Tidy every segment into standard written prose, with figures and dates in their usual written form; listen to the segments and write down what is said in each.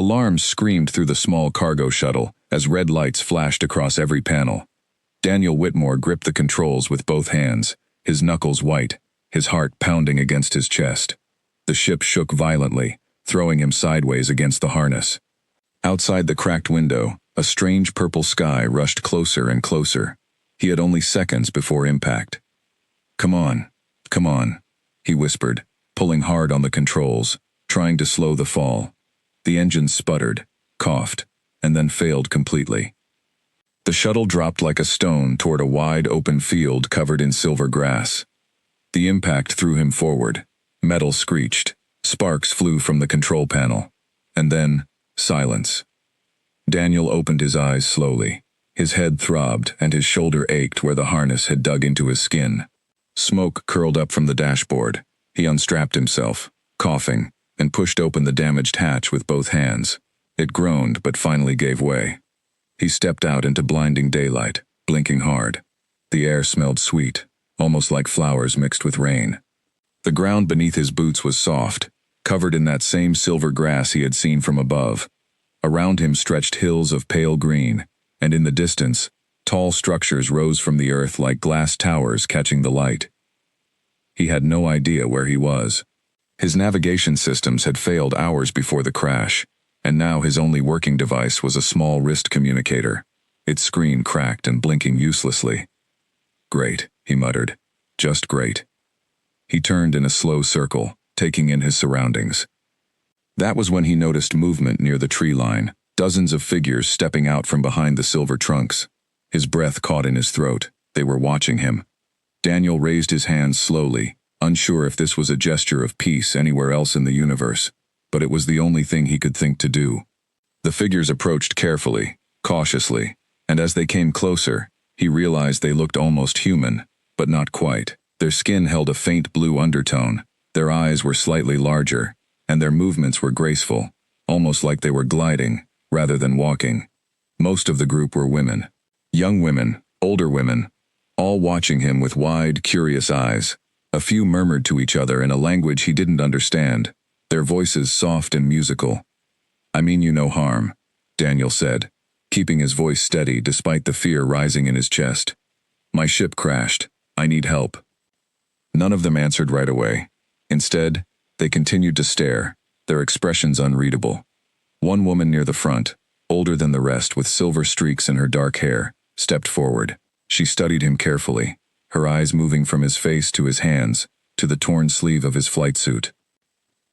Alarms screamed through the small cargo shuttle as red lights flashed across every panel. Daniel Whitmore gripped the controls with both hands, his knuckles white, his heart pounding against his chest. The ship shook violently, throwing him sideways against the harness. Outside the cracked window, a strange purple sky rushed closer and closer. He had only seconds before impact. "Come on," he whispered, pulling hard on the controls, trying to slow the fall. The engines sputtered, coughed, and then failed completely. The shuttle dropped like a stone toward a wide open field covered in silver grass. The impact threw him forward. Metal screeched. Sparks flew from the control panel. And then, silence. Daniel opened his eyes slowly. His head throbbed and his shoulder ached where the harness had dug into his skin. Smoke curled up from the dashboard. He unstrapped himself, coughing, and pushed open the damaged hatch with both hands. It groaned but finally gave way. He stepped out into blinding daylight, blinking hard. The air smelled sweet, almost like flowers mixed with rain. The ground beneath his boots was soft, covered in that same silver grass he had seen from above. Around him stretched hills of pale green, and in the distance, tall structures rose from the earth like glass towers catching the light. He had no idea where he was. His navigation systems had failed hours before the crash, and now his only working device was a small wrist communicator, its screen cracked and blinking uselessly. "Great," he muttered. "Just great." He turned in a slow circle, taking in his surroundings. That was when he noticed movement near the tree line, dozens of figures stepping out from behind the silver trunks. His breath caught in his throat. They were watching him. Daniel raised his hands slowly, unsure if this was a gesture of peace anywhere else in the universe, but it was the only thing he could think to do. The figures approached carefully, cautiously, and as they came closer, he realized they looked almost human, but not quite. Their skin held a faint blue undertone, their eyes were slightly larger, and their movements were graceful, almost like they were gliding, rather than walking. Most of the group were women. Young women, older women, all watching him with wide, curious eyes. A few murmured to each other in a language he didn't understand, their voices soft and musical. "I mean you no harm," Daniel said, keeping his voice steady despite the fear rising in his chest. "My ship crashed. I need help." None of them answered right away. Instead, they continued to stare, their expressions unreadable. One woman near the front, older than the rest with silver streaks in her dark hair, stepped forward. She studied him carefully, her eyes moving from his face to his hands, to the torn sleeve of his flight suit.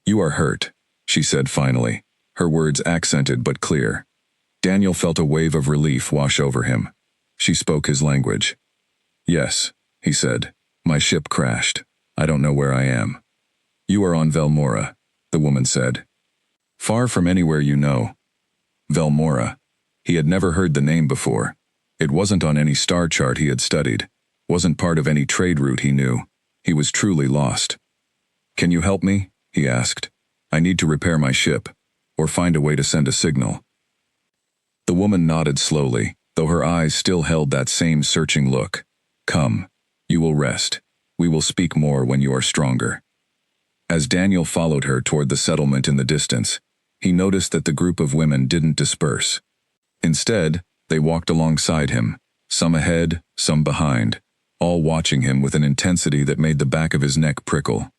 "You are hurt," she said finally, her words accented but clear. Daniel felt a wave of relief wash over him. She spoke his language. "Yes," he said, "my ship crashed. I don't know where I am." "You are on Velmora," the woman said. "Far from anywhere you know." Velmora. He had never heard the name before. It wasn't on any star chart he had studied, wasn't part of any trade route he knew. He was truly lost. "Can you help me?" he asked. "I need to repair my ship, or find a way to send a signal." The woman nodded slowly, though her eyes still held that same searching look. "Come. You will rest. We will speak more when you are stronger." As Daniel followed her toward the settlement in the distance, he noticed that the group of women didn't disperse. Instead, they walked alongside him, some ahead, some behind, all watching him with an intensity that made the back of his neck prickle.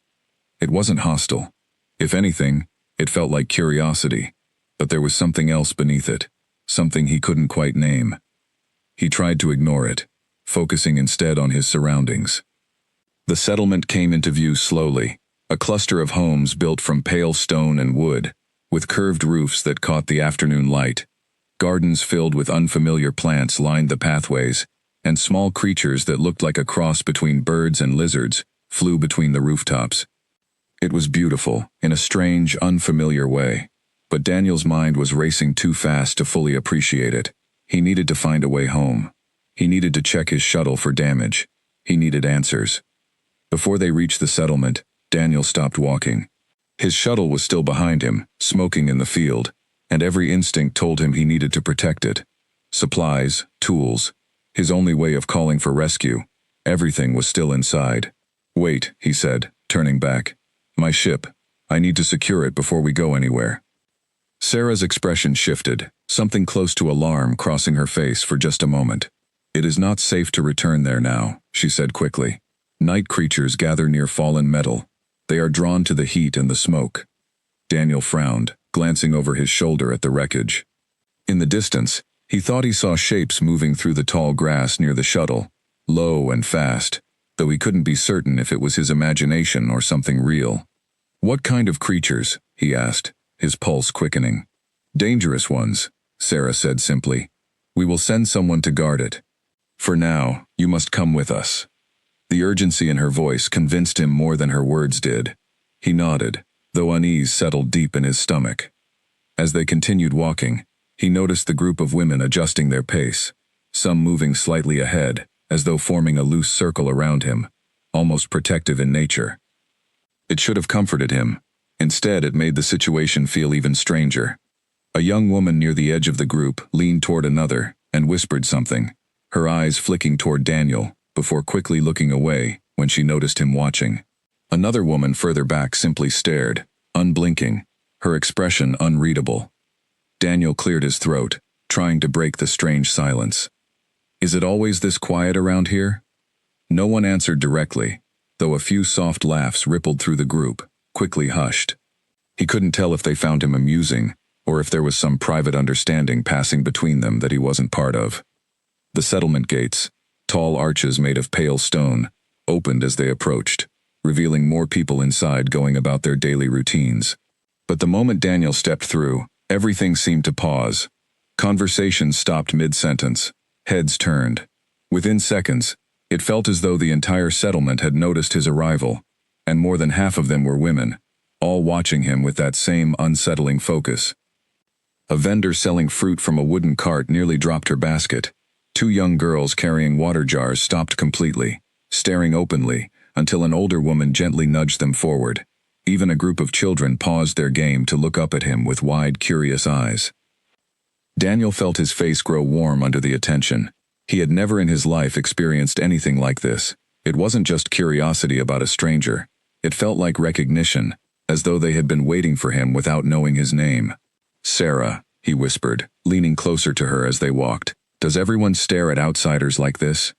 It wasn't hostile. If anything, it felt like curiosity, but there was something else beneath it, something he couldn't quite name. He tried to ignore it, focusing instead on his surroundings. The settlement came into view slowly, a cluster of homes built from pale stone and wood, with curved roofs that caught the afternoon light. Gardens filled with unfamiliar plants lined the pathways, and small creatures that looked like a cross between birds and lizards flew between the rooftops. It was beautiful, in a strange, unfamiliar way, but Daniel's mind was racing too fast to fully appreciate it. He needed to find a way home. He needed to check his shuttle for damage. He needed answers. Before they reached the settlement, Daniel stopped walking. His shuttle was still behind him, smoking in the field, and every instinct told him he needed to protect it. Supplies, tools, his only way of calling for rescue, everything was still inside. "Wait," he said, turning back. "My ship. I need to secure it before we go anywhere." Sarah's expression shifted, something close to alarm crossing her face for just a moment. "It is not safe to return there now," she said quickly. "Night creatures gather near fallen metal. They are drawn to the heat and the smoke." Daniel frowned, glancing over his shoulder at the wreckage. In the distance, he thought he saw shapes moving through the tall grass near the shuttle, low and fast, though he couldn't be certain if it was his imagination or something real. "What kind of creatures?" he asked, his pulse quickening. "Dangerous ones," Sarah said simply. "We will send someone to guard it. For now, you must come with us." The urgency in her voice convinced him more than her words did. He nodded, though unease settled deep in his stomach. As they continued walking, he noticed the group of women adjusting their pace, some moving slightly ahead, as though forming a loose circle around him, almost protective in nature. It should have comforted him. Instead, it made the situation feel even stranger. A young woman near the edge of the group leaned toward another and whispered something, her eyes flicking toward Daniel, before quickly looking away when she noticed him watching. Another woman further back simply stared, unblinking, her expression unreadable. Daniel cleared his throat, trying to break the strange silence. "Is it always this quiet around here?" No one answered directly, though a few soft laughs rippled through the group, quickly hushed. He couldn't tell if they found him amusing, or if there was some private understanding passing between them that he wasn't part of. The settlement gates, tall arches made of pale stone, opened as they approached, revealing more people inside going about their daily routines. But the moment Daniel stepped through, everything seemed to pause. Conversations stopped mid-sentence. Heads turned. Within seconds, it felt as though the entire settlement had noticed his arrival, and more than half of them were women, all watching him with that same unsettling focus. A vendor selling fruit from a wooden cart nearly dropped her basket. Two young girls carrying water jars stopped completely, staring openly, until an older woman gently nudged them forward. Even a group of children paused their game to look up at him with wide, curious eyes. Daniel felt his face grow warm under the attention. He had never in his life experienced anything like this. It wasn't just curiosity about a stranger. It felt like recognition, as though they had been waiting for him without knowing his name. "Sarah," he whispered, leaning closer to her as they walked. "Does everyone stare at outsiders like this?"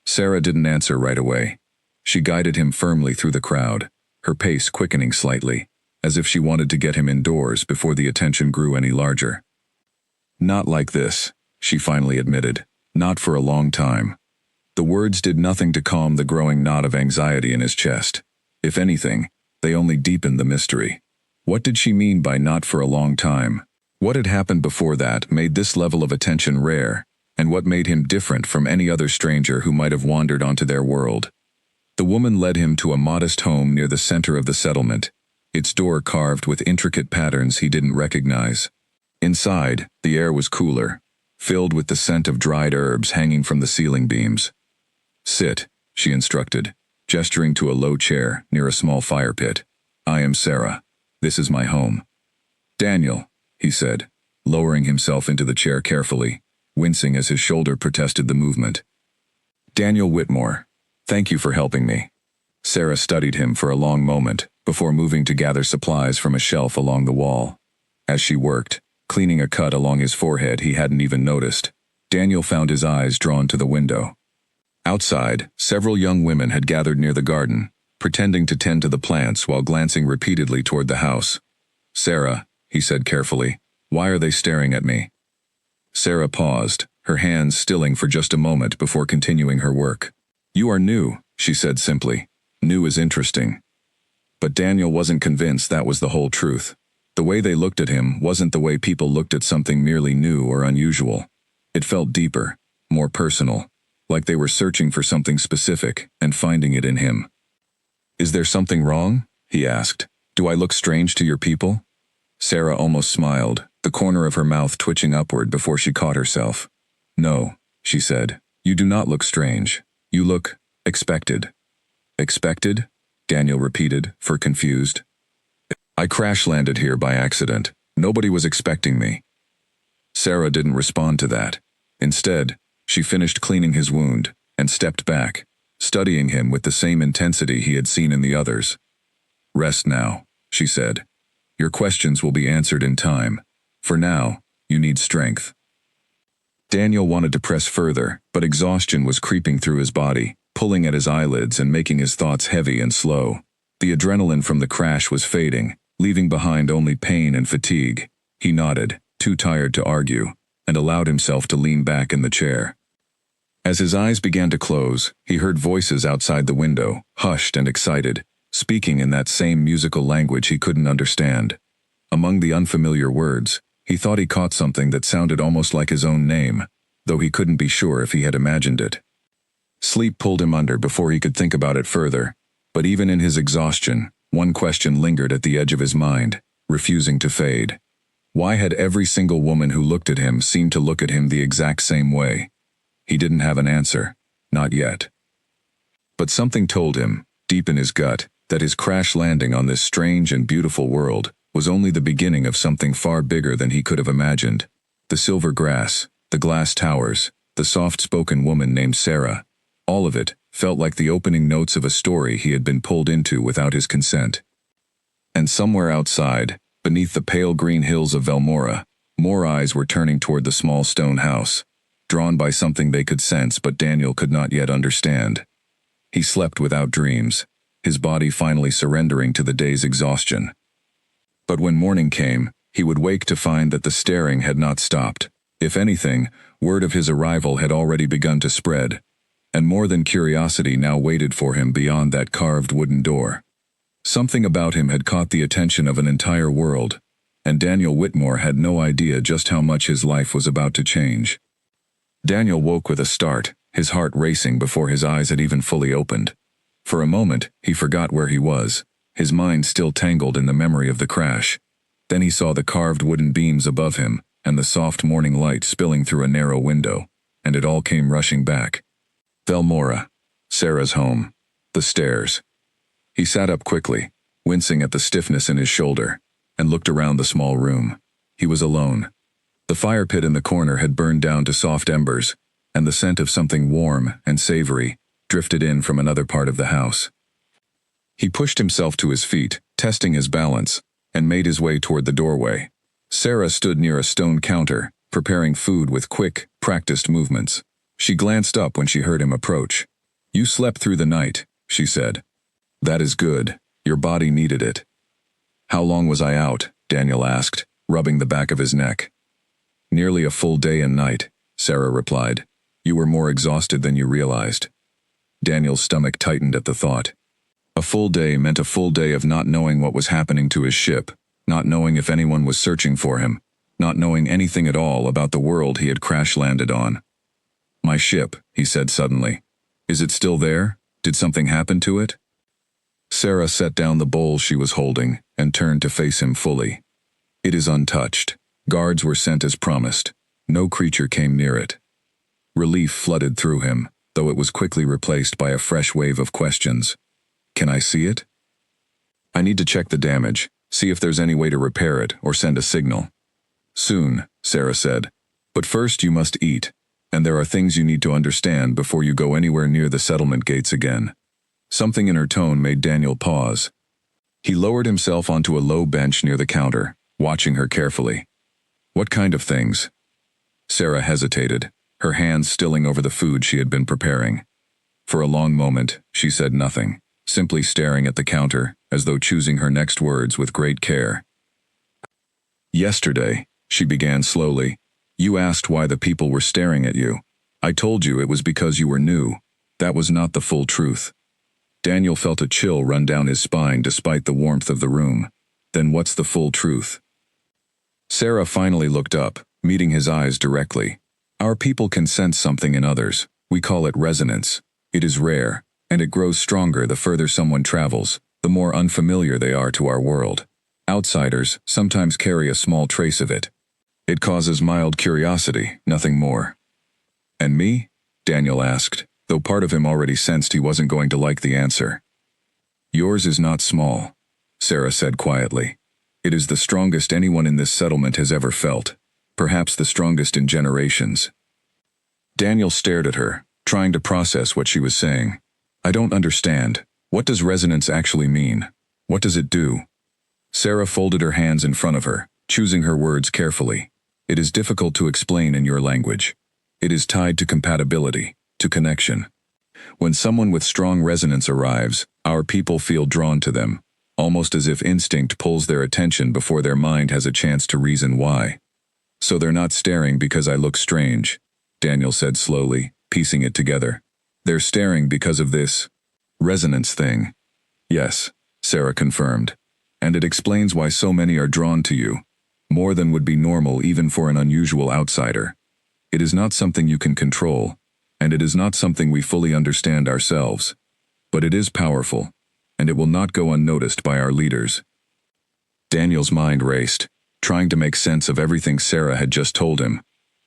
Sarah didn't answer right away. She guided him firmly through the crowd, her pace quickening slightly, as if she wanted to get him indoors before the attention grew any larger. "Not like this," she finally admitted. "Not for a long time." The words did nothing to calm the growing knot of anxiety in his chest. If anything, they only deepened the mystery. What did she mean by not for a long time? What had happened before that made this level of attention rare, and what made him different from any other stranger who might have wandered onto their world? The woman led him to a modest home near the center of the settlement, its door carved with intricate patterns he didn't recognize. Inside, the air was cooler, filled with the scent of dried herbs hanging from the ceiling beams. "Sit," she instructed, gesturing to a low chair near a small fire pit. "I am Sarah. This is my home." "Daniel," he said, lowering himself into the chair carefully, wincing as his shoulder protested the movement. "Daniel Whitmore. Thank you for helping me." Sarah studied him for a long moment before moving to gather supplies from a shelf along the wall. As she worked, cleaning a cut along his forehead he hadn't even noticed, Daniel found his eyes drawn to the window. Outside, several young women had gathered near the garden, pretending to tend to the plants while glancing repeatedly toward the house. "Sarah," he said carefully, "why are they staring at me?" Sarah paused, her hands stilling for just a moment before continuing her work. "You are new," she said simply. "New is interesting." But Daniel wasn't convinced that was the whole truth. The way they looked at him wasn't the way people looked at something merely new or unusual. It felt deeper, more personal, like they were searching for something specific and finding it in him. "Is there something wrong?" he asked. "Do I look strange to your people?" Sarah almost smiled, the corner of her mouth twitching upward before she caught herself. "No," she said, "you do not look strange. You look expected." "Expected?" Daniel repeated, confused. "I crash-landed here by accident. Nobody was expecting me." Sarah didn't respond to that. Instead, she finished cleaning his wound and stepped back, studying him with the same intensity he had seen in the others. "Rest now," she said. "Your questions will be answered in time." For now, you need strength. Daniel wanted to press further, but exhaustion was creeping through his body, pulling at his eyelids and making his thoughts heavy and slow. The adrenaline from the crash was fading, leaving behind only pain and fatigue. He nodded, too tired to argue, and allowed himself to lean back in the chair. As his eyes began to close, he heard voices outside the window, hushed and excited, speaking in that same musical language he couldn't understand. Among the unfamiliar words, he thought he caught something that sounded almost like his own name, though he couldn't be sure if he had imagined it. Sleep pulled him under before he could think about it further, but even in his exhaustion, one question lingered at the edge of his mind, refusing to fade. Why had every single woman who looked at him seemed to look at him the exact same way? He didn't have an answer, not yet. But something told him, deep in his gut, that his crash landing on this strange and beautiful world was only the beginning of something far bigger than he could have imagined. The silver grass, the glass towers, the soft-spoken woman named Sarah, all of it felt like the opening notes of a story he had been pulled into without his consent. And somewhere outside, beneath the pale green hills of Velmora, more eyes were turning toward the small stone house, drawn by something they could sense but Daniel could not yet understand. He slept without dreams, his body finally surrendering to the day's exhaustion. But when morning came, he would wake to find that the staring had not stopped. If anything, word of his arrival had already begun to spread, and more than curiosity now waited for him beyond that carved wooden door. Something about him had caught the attention of an entire world, and Daniel Whitmore had no idea just how much his life was about to change. Daniel woke with a start, his heart racing before his eyes had even fully opened. For a moment, he forgot where he was, his mind still tangled in the memory of the crash. Then he saw the carved wooden beams above him, and the soft morning light spilling through a narrow window, and it all came rushing back. Velmora, Sarah's home, the stairs. He sat up quickly, wincing at the stiffness in his shoulder, and looked around the small room. He was alone. The fire pit in the corner had burned down to soft embers, and the scent of something warm and savory drifted in from another part of the house. He pushed himself to his feet, testing his balance, and made his way toward the doorway. Sarah stood near a stone counter, preparing food with quick, practiced movements. She glanced up when she heard him approach. "You slept through the night," she said. "That is good. Your body needed it." "How long was I out?" Daniel asked, rubbing the back of his neck. "Nearly a full day and night," Sarah replied. "You were more exhausted than you realized." Daniel's stomach tightened at the thought. A full day meant a full day of not knowing what was happening to his ship, not knowing if anyone was searching for him, not knowing anything at all about the world he had crash-landed on. "My ship," he said suddenly. "Is it still there? Did something happen to it?" Sarah set down the bowl she was holding and turned to face him fully. "It is untouched. Guards were sent as promised. No creature came near it." Relief flooded through him, though it was quickly replaced by a fresh wave of questions. "Can I see it?" "I need to check the damage, see if there's any way to repair it or send a signal." "Soon," Sarah said. "But first you must eat, and there are things you need to understand before you go anywhere near the settlement gates again." Something in her tone made Daniel pause. He lowered himself onto a low bench near the counter, watching her carefully. "What kind of things?" Sarah hesitated, her hands stilling over the food she had been preparing. For a long moment, she said nothing, simply staring at the counter, as though choosing her next words with great care. "Yesterday," she began slowly, "you asked why the people were staring at you. I told you it was because you were new. That was not the full truth." Daniel felt a chill run down his spine despite the warmth of the room. Then what's the full truth? Sarah finally looked up, meeting his eyes directly. "Our people can sense something in others. We call it resonance. It is rare, and it grows stronger the further someone travels, the more unfamiliar they are to our world. Outsiders sometimes carry a small trace of it. It causes mild curiosity, nothing more." "And me?" Daniel asked, though part of him already sensed he wasn't going to like the answer. "Yours is not small," Sarah said quietly. "It is the strongest anyone in this settlement has ever felt, perhaps the strongest in generations." Daniel stared at her, trying to process what she was saying. "I don't understand. What does resonance actually mean? What does it do?" Sarah folded her hands in front of her, choosing her words carefully. It is difficult to explain in your language. It is tied to compatibility, to connection. When someone with strong resonance arrives, our people feel drawn to them, almost as if instinct pulls their attention before their mind has a chance to reason why. So they're not staring because I look strange, Daniel said slowly, piecing it together. They're staring because of this resonance thing. Yes, Sarah confirmed. And it explains why so many are drawn to you, more than would be normal even for an unusual outsider. It is not something you can control, and it is not something we fully understand ourselves. But it is powerful, and it will not go unnoticed by our leaders. Daniel's mind raced, trying to make sense of everything Sarah had just told him.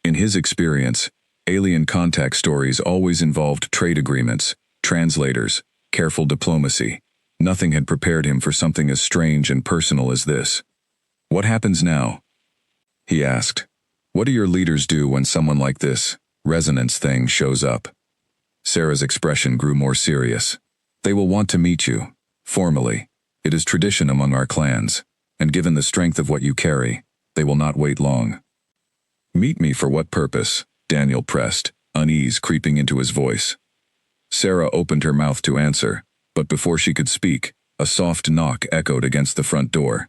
In his experience, alien contact stories always involved trade agreements, translators, careful diplomacy. Nothing had prepared him for something as strange and personal as this. What happens now? He asked. What do your leaders do when someone like this resonance thing shows up? Sarah's expression grew more serious. They will want to meet you, formally. It is tradition among our clans, and given the strength of what you carry, they will not wait long. Meet me for what purpose? Daniel pressed, unease creeping into his voice. Sarah opened her mouth to answer, but before she could speak, a soft knock echoed against the front door.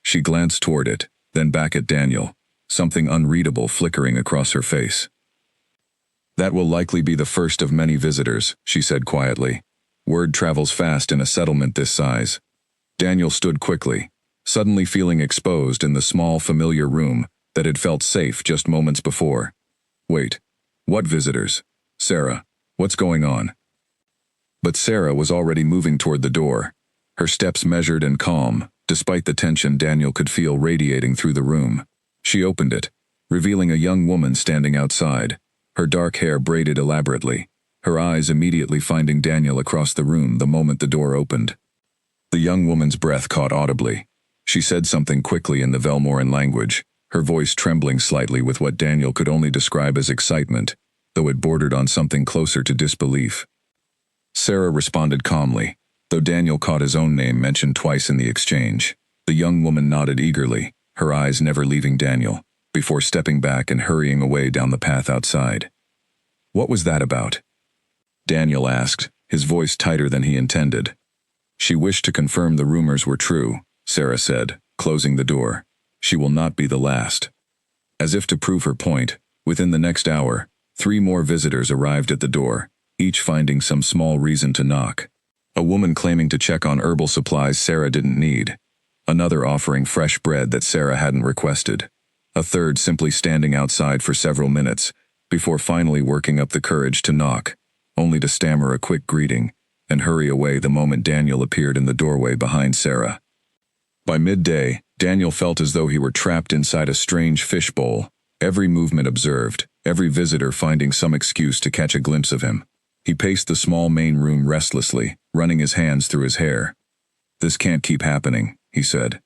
She glanced toward it, then back at Daniel, something unreadable flickering across her face. That will likely be the first of many visitors, she said quietly. Word travels fast in a settlement this size. Daniel stood quickly, suddenly feeling exposed in the small familiar room that had felt safe just moments before. Wait, what visitors? Sarah, what's going on? But Sarah was already moving toward the door, her steps measured and calm, despite the tension Daniel could feel radiating through the room. She opened it, revealing a young woman standing outside, her dark hair braided elaborately, her eyes immediately finding Daniel across the room the moment the door opened. The young woman's breath caught audibly. She said something quickly in the Velmoran language, her voice trembling slightly with what Daniel could only describe as excitement, though it bordered on something closer to disbelief. Sarah responded calmly, though Daniel caught his own name mentioned twice in the exchange. The young woman nodded eagerly, her eyes never leaving Daniel, before stepping back and hurrying away down the path outside. What was that about? Daniel asked, his voice tighter than he intended. She wished to confirm the rumors were true, Sarah said, closing the door. She will not be the last. As if to prove her point, within the next hour, 3 more visitors arrived at the door, each finding some small reason to knock. A woman claiming to check on herbal supplies Sarah didn't need. Another offering fresh bread that Sarah hadn't requested. A third simply standing outside for several minutes, before finally working up the courage to knock, only to stammer a quick greeting, and hurry away the moment Daniel appeared in the doorway behind Sarah. By midday, Daniel felt as though he were trapped inside a strange fishbowl, every movement observed, every visitor finding some excuse to catch a glimpse of him. He paced the small main room restlessly, running his hands through his hair. This can't keep happening, he said.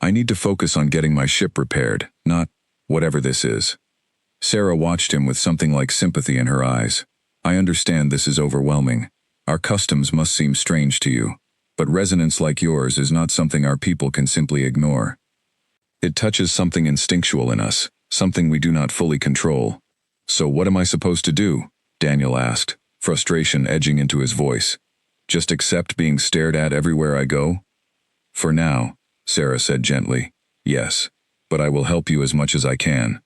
I need to focus on getting my ship repaired, not whatever this is. Sarah watched him with something like sympathy in her eyes. I understand this is overwhelming. Our customs must seem strange to you, but resonance like yours is not something our people can simply ignore. It touches something instinctual in us, something we do not fully control. So what am I supposed to do? Daniel asked, frustration edging into his voice. Just accept being stared at everywhere I go? For now, Sarah said gently, yes, but I will help you as much as I can.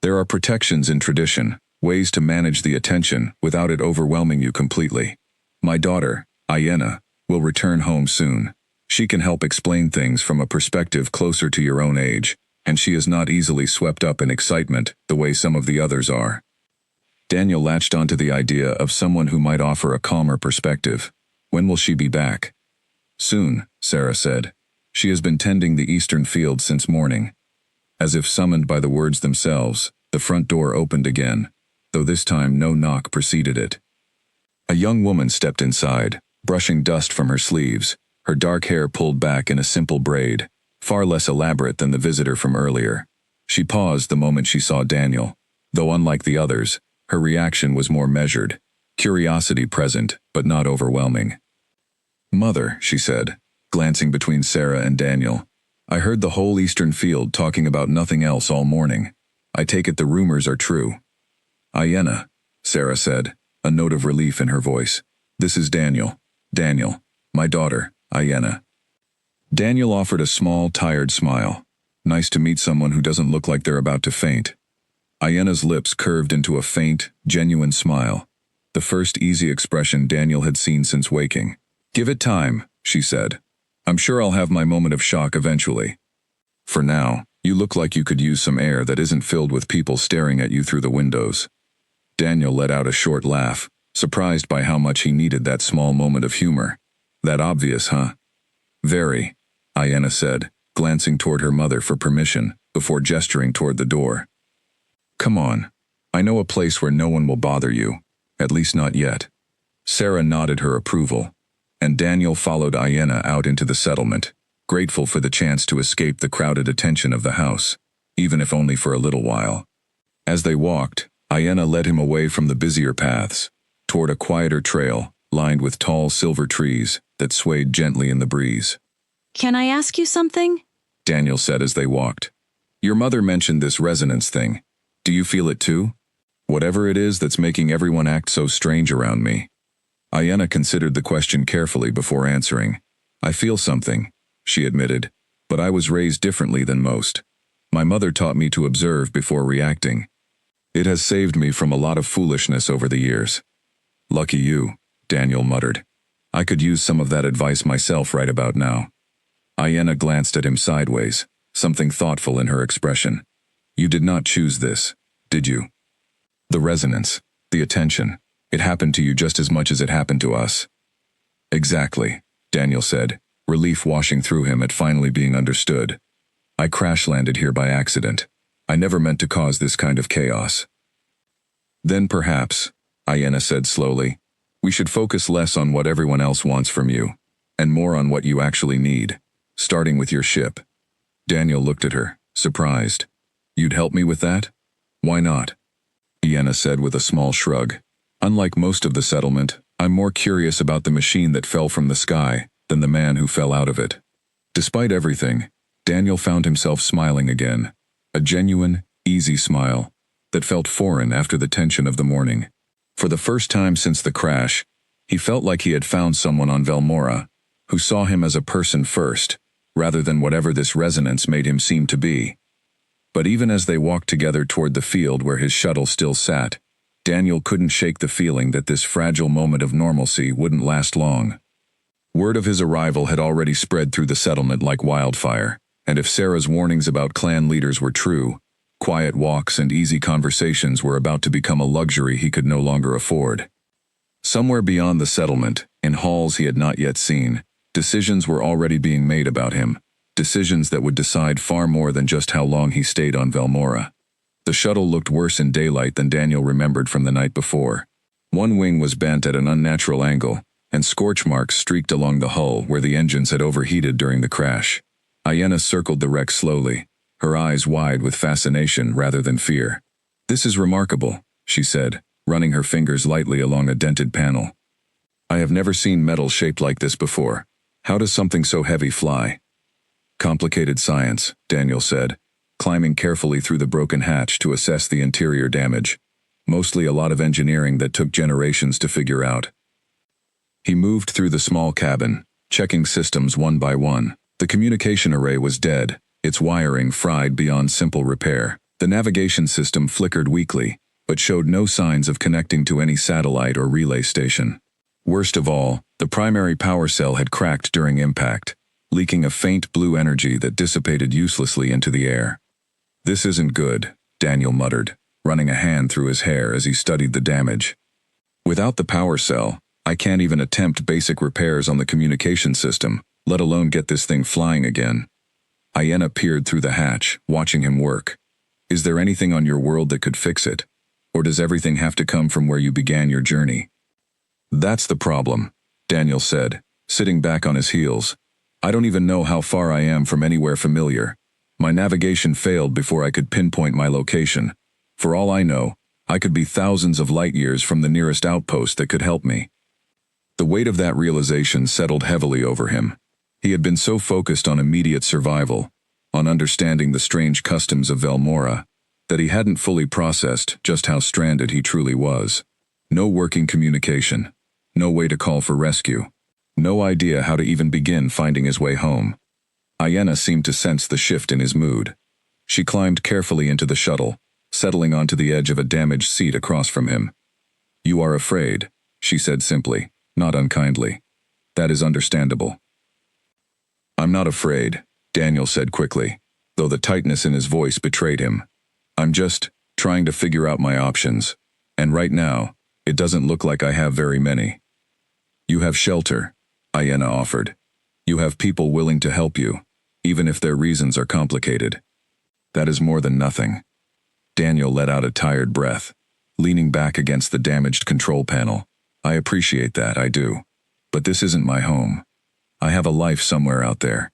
There are protections in tradition, ways to manage the attention without it overwhelming you completely. My daughter, Ayena, will return home soon. She can help explain things from a perspective closer to your own age, and she is not easily swept up in excitement the way some of the others are. Daniel latched onto the idea of someone who might offer a calmer perspective. When will she be back? Soon, Sarah said. She has been tending the eastern field since morning. As if summoned by the words themselves, the front door opened again, though this time no knock preceded it. A young woman stepped inside, brushing dust from her sleeves, her dark hair pulled back in a simple braid, far less elaborate than the visitor from earlier. She paused the moment she saw Daniel, though unlike the others, her reaction was more measured, curiosity present, but not overwhelming. Mother, she said, glancing between Sarah and Daniel, I heard the whole eastern field talking about nothing else all morning. I take it the rumors are true. Iena, Sarah said, a note of relief in her voice. This is Daniel. Daniel, my daughter, Iena. Daniel offered a small, tired smile. Nice to meet someone who doesn't look like they're about to faint. Iena's lips curved into a faint, genuine smile. The first easy expression Daniel had seen since waking. Give it time, she said. I'm sure I'll have my moment of shock eventually. For now, you look like you could use some air that isn't filled with people staring at you through the windows. Daniel let out a short laugh, surprised by how much he needed that small moment of humor. That obvious, huh? Very, Iena said, glancing toward her mother for permission, before gesturing toward the door. Come on. I know a place where no one will bother you, at least not yet. Sarah nodded her approval, and Daniel followed Iena out into the settlement, grateful for the chance to escape the crowded attention of the house, even if only for a little while. As they walked, Iena led him away from the busier paths, toward a quieter trail, lined with tall silver trees that swayed gently in the breeze. Can I ask you something? Daniel said as they walked. Your mother mentioned this resonance thing. Do you feel it too? Whatever it is that's making everyone act so strange around me. Iena considered the question carefully before answering. I feel something, she admitted, but I was raised differently than most. My mother taught me to observe before reacting. It has saved me from a lot of foolishness over the years. Lucky you, Daniel muttered. I could use some of that advice myself right about now. Iena glanced at him sideways, something thoughtful in her expression. You did not choose this, did you? The resonance, the attention, it happened to you just as much as it happened to us. Exactly, Daniel said, relief washing through him at finally being understood. I crash-landed here by accident. I never meant to cause this kind of chaos. Then perhaps, Iena said slowly, we should focus less on what everyone else wants from you, and more on what you actually need, starting with your ship. Daniel looked at her, surprised. You'd help me with that? Why not? Iena said with a small shrug. Unlike most of the settlement, I'm more curious about the machine that fell from the sky than the man who fell out of it. Despite everything, Daniel found himself smiling again. A genuine, easy smile that felt foreign after the tension of the morning. For the first time since the crash, he felt like he had found someone on Velmora who saw him as a person first, rather than whatever this resonance made him seem to be. But even as they walked together toward the field where his shuttle still sat, Daniel couldn't shake the feeling that this fragile moment of normalcy wouldn't last long. Word of his arrival had already spread through the settlement like wildfire, and if Sarah's warnings about clan leaders were true, quiet walks and easy conversations were about to become a luxury he could no longer afford. Somewhere beyond the settlement, in halls he had not yet seen, decisions were already being made about him, decisions that would decide far more than just how long he stayed on Velmora. The shuttle looked worse in daylight than Daniel remembered from the night before. One wing was bent at an unnatural angle, and scorch marks streaked along the hull where the engines had overheated during the crash. Iena circled the wreck slowly, her eyes wide with fascination rather than fear. This is remarkable, she said, running her fingers lightly along a dented panel. I have never seen metal shaped like this before. How does something so heavy fly? Complicated science, Daniel said, climbing carefully through the broken hatch to assess the interior damage. Mostly a lot of engineering that took generations to figure out. He moved through the small cabin, checking systems one by one. The communication array was dead, its wiring fried beyond simple repair. The navigation system flickered weakly, but showed no signs of connecting to any satellite or relay station. Worst of all, the primary power cell had cracked during impact, leaking a faint blue energy that dissipated uselessly into the air. This isn't good, Daniel muttered, running a hand through his hair as he studied the damage. Without the power cell, I can't even attempt basic repairs on the communication system, let alone get this thing flying again. Iena peered through the hatch, watching him work. Is there anything on your world that could fix it? Or does everything have to come from where you began your journey? That's the problem, Daniel said, sitting back on his heels. I don't even know how far I am from anywhere familiar. My navigation failed before I could pinpoint my location. For all I know, I could be thousands of light years from the nearest outpost that could help me. The weight of that realization settled heavily over him. He had been so focused on immediate survival on understanding the strange customs of Velmora, that he hadn't fully processed just how stranded he truly was. No working communication, no way to call for rescue, no idea how to even begin finding his way home. Ayenna seemed to sense the shift in his mood. She climbed carefully into the shuttle, settling onto the edge of a damaged seat across from him. "You are afraid," she said simply, not unkindly. "That is understandable." "I'm not afraid," Daniel said quickly, though the tightness in his voice betrayed him. "I'm just trying to figure out my options, and right now, it doesn't look like I have very many." "You have shelter," Ayenna offered. "You have people willing to help you, even if their reasons are complicated. That is more than nothing." Daniel let out a tired breath, leaning back against the damaged control panel. "I appreciate that, I do. But this isn't my home. I have a life somewhere out there.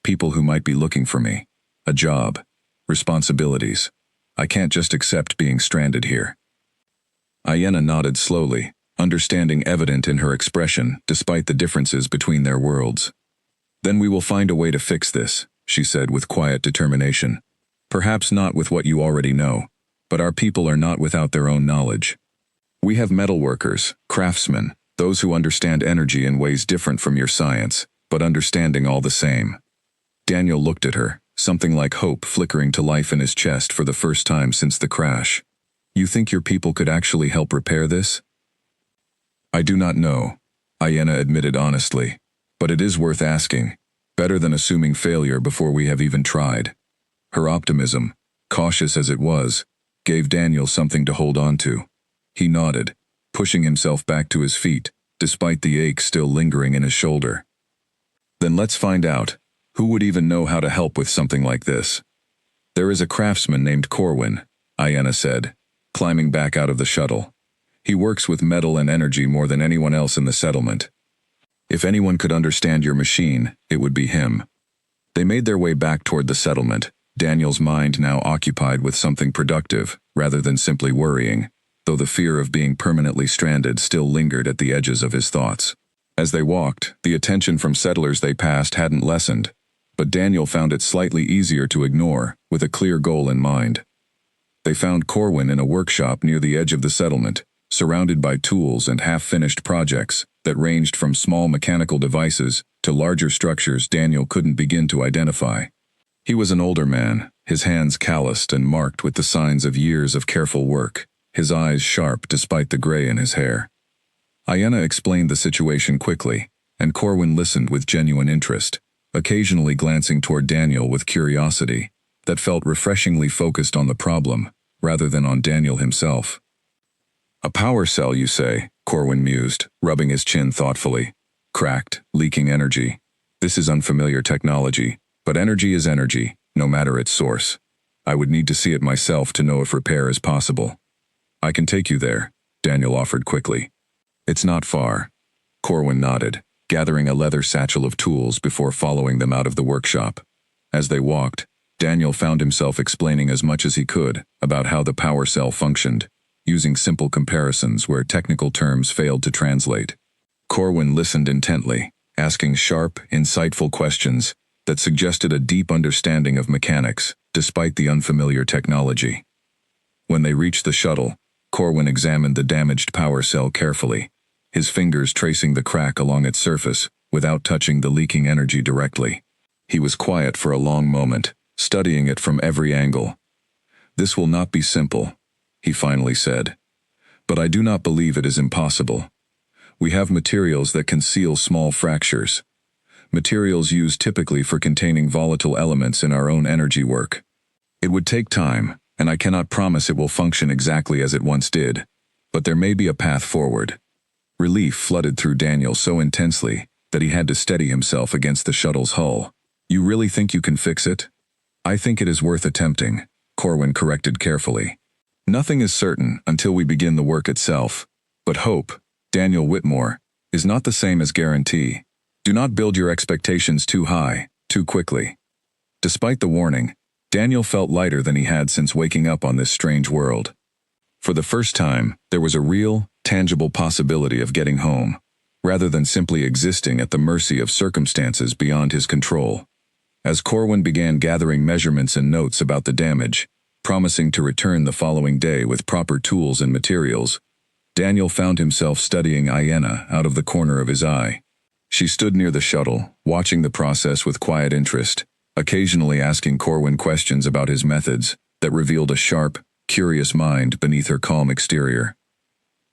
People who might be looking for me. A job. Responsibilities. I can't just accept being stranded here." Ayenna nodded slowly, understanding evident in her expression despite the differences between their worlds. "Then we will find a way to fix this," she said with quiet determination. "Perhaps not with what you already know, but our people are not without their own knowledge. We have metalworkers, craftsmen, those who understand energy in ways different from your science, but understanding all the same." Daniel looked at her, something like hope flickering to life in his chest for the first time since the crash. "You think your people could actually help repair this?" "I do not know," Ayenna admitted honestly, "but it is worth asking. Better than assuming failure before we have even tried." Her optimism, cautious as it was, gave Daniel something to hold on to. He nodded, pushing himself back to his feet, despite the ache still lingering in his shoulder. "Then let's find out. Who would even know how to help with something like this?" "There is a craftsman named Corwin," Ayenna said, climbing back out of the shuttle. "He works with metal and energy more than anyone else in the settlement. If anyone could understand your machine, it would be him." They made their way back toward the settlement, Daniel's mind now occupied with something productive, rather than simply worrying, though the fear of being permanently stranded still lingered at the edges of his thoughts. As they walked, the attention from settlers they passed hadn't lessened, but Daniel found it slightly easier to ignore, with a clear goal in mind. They found Corwin in a workshop near the edge of the settlement, surrounded by tools and half-finished projects that ranged from small mechanical devices to larger structures Daniel couldn't begin to identify. He was an older man, his hands calloused and marked with the signs of years of careful work, his eyes sharp despite the gray in his hair. Ayenna explained the situation quickly, and Corwin listened with genuine interest, occasionally glancing toward Daniel with curiosity that felt refreshingly focused on the problem, rather than on Daniel himself. "A power cell, you say?" Corwin mused, rubbing his chin thoughtfully. "Cracked, leaking energy. This is unfamiliar technology, but energy is energy, no matter its source. I would need to see it myself to know if repair is possible." "I can take you there," Daniel offered quickly. "It's not far." Corwin nodded, gathering a leather satchel of tools before following them out of the workshop. As they walked, Daniel found himself explaining as much as he could about how the power cell functioned, using simple comparisons where technical terms failed to translate. Corwin listened intently, asking sharp, insightful questions that suggested a deep understanding of mechanics, despite the unfamiliar technology. When they reached the shuttle, Corwin examined the damaged power cell carefully, his fingers tracing the crack along its surface without touching the leaking energy directly. He was quiet for a long moment, studying it from every angle. "This will not be simple," he finally said. "But I do not believe it is impossible. We have materials that can seal small fractures. Materials used typically for containing volatile elements in our own energy work. It would take time, and I cannot promise it will function exactly as it once did, but there may be a path forward." Relief flooded through Daniel so intensely that he had to steady himself against the shuttle's hull. "You really think you can fix it?" "I think it is worth attempting," Corwin corrected carefully. "Nothing is certain until we begin the work itself, but hope, Daniel Whitmore, is not the same as guarantee. Do not build your expectations too high, too quickly." Despite the warning, Daniel felt lighter than he had since waking up on this strange world. For the first time, there was a real, tangible possibility of getting home, rather than simply existing at the mercy of circumstances beyond his control. As Corwin began gathering measurements and notes about the damage, promising to return the following day with proper tools and materials, Daniel found himself studying Iena out of the corner of his eye. She stood near the shuttle, watching the process with quiet interest, occasionally asking Corwin questions about his methods that revealed a sharp, curious mind beneath her calm exterior.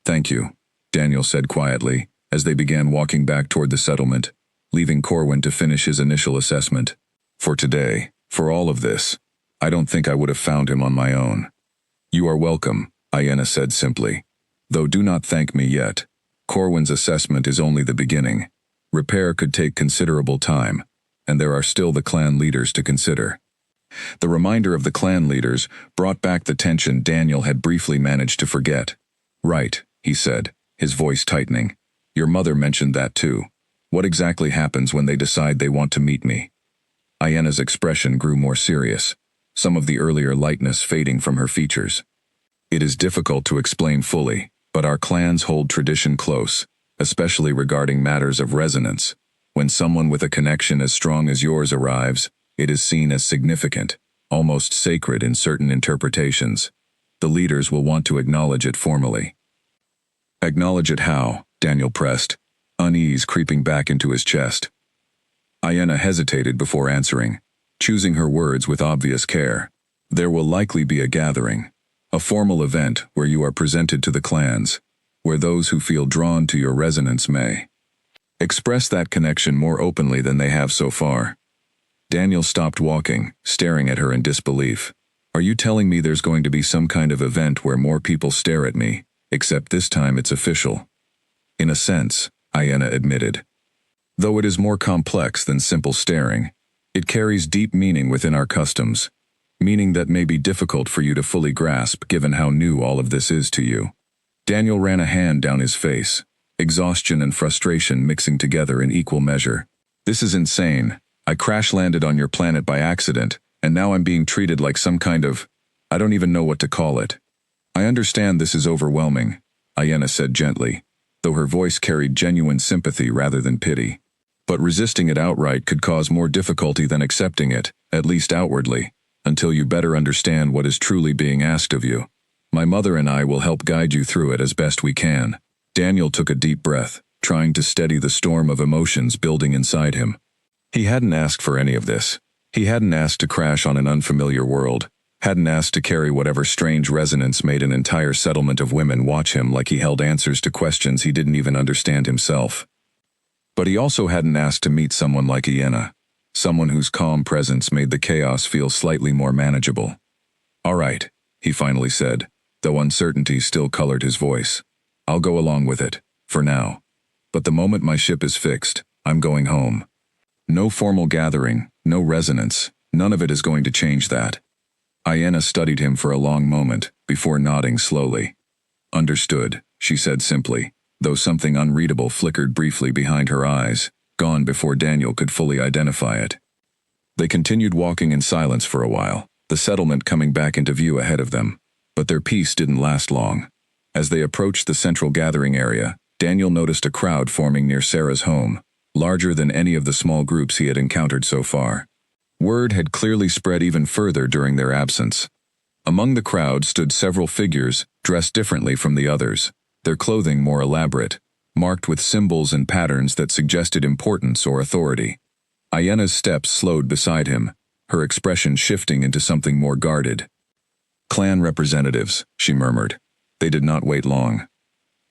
"Thank you," Daniel said quietly, as they began walking back toward the settlement, leaving Corwin to finish his initial assessment. "For today, for all of this, I don't think I would have found him on my own." "You are welcome," Iena said simply. "Though do not thank me yet. Corwin's assessment is only the beginning. Repair could take considerable time, and there are still the clan leaders to consider." The reminder of the clan leaders brought back the tension Daniel had briefly managed to forget. "Right," he said, his voice tightening. "Your mother mentioned that too. What exactly happens when they decide they want to meet me?" Iena's expression grew more serious, some of the earlier lightness fading from her features. "It is difficult to explain fully, but our clans hold tradition close, especially regarding matters of resonance. When someone with a connection as strong as yours arrives, it is seen as significant, almost sacred in certain interpretations. The leaders will want to acknowledge it formally." "Acknowledge it how?" Daniel pressed, unease creeping back into his chest. Iena hesitated before answering, choosing her words with obvious care. "There will likely be a gathering, a formal event where you are presented to the clans, where those who feel drawn to your resonance may express that connection more openly than they have so far." Daniel stopped walking, staring at her in disbelief. "Are you telling me there's going to be some kind of event where more people stare at me, except this time it's official?" "In a sense," Iena admitted. "Though it is more complex than simple staring, it carries deep meaning within our customs, meaning that may be difficult for you to fully grasp given how new all of this is to you." Daniel ran a hand down his face, exhaustion and frustration mixing together in equal measure. "This is insane. I crash-landed on your planet by accident, and now I'm being treated like some kind of… I don't even know what to call it." "I understand this is overwhelming," Iena said gently, though her voice carried genuine sympathy rather than pity. "But resisting it outright could cause more difficulty than accepting it, at least outwardly, until you better understand what is truly being asked of you. My mother and I will help guide you through it as best we can." Daniel took a deep breath, trying to steady the storm of emotions building inside him. He hadn't asked for any of this. He hadn't asked to crash on an unfamiliar world, hadn't asked to carry whatever strange resonance made an entire settlement of women watch him like he held answers to questions he didn't even understand himself. But he also hadn't asked to meet someone like Iena, someone whose calm presence made the chaos feel slightly more manageable. "All right," he finally said, though uncertainty still colored his voice. "I'll go along with it, for now. But the moment my ship is fixed, I'm going home. No formal gathering, no resonance, none of it is going to change that." Iena studied him for a long moment, before nodding slowly. "Understood," she said simply, though something unreadable flickered briefly behind her eyes, gone before Daniel could fully identify it. They continued walking in silence for a while, the settlement coming back into view ahead of them. But their peace didn't last long. As they approached the central gathering area, Daniel noticed a crowd forming near Sarah's home, larger than any of the small groups he had encountered so far. Word had clearly spread even further during their absence. Among the crowd stood several figures, dressed differently from the others, their clothing more elaborate, marked with symbols and patterns that suggested importance or authority. Iena's steps slowed beside him, her expression shifting into something more guarded. "Clan representatives," she murmured. They did not wait long.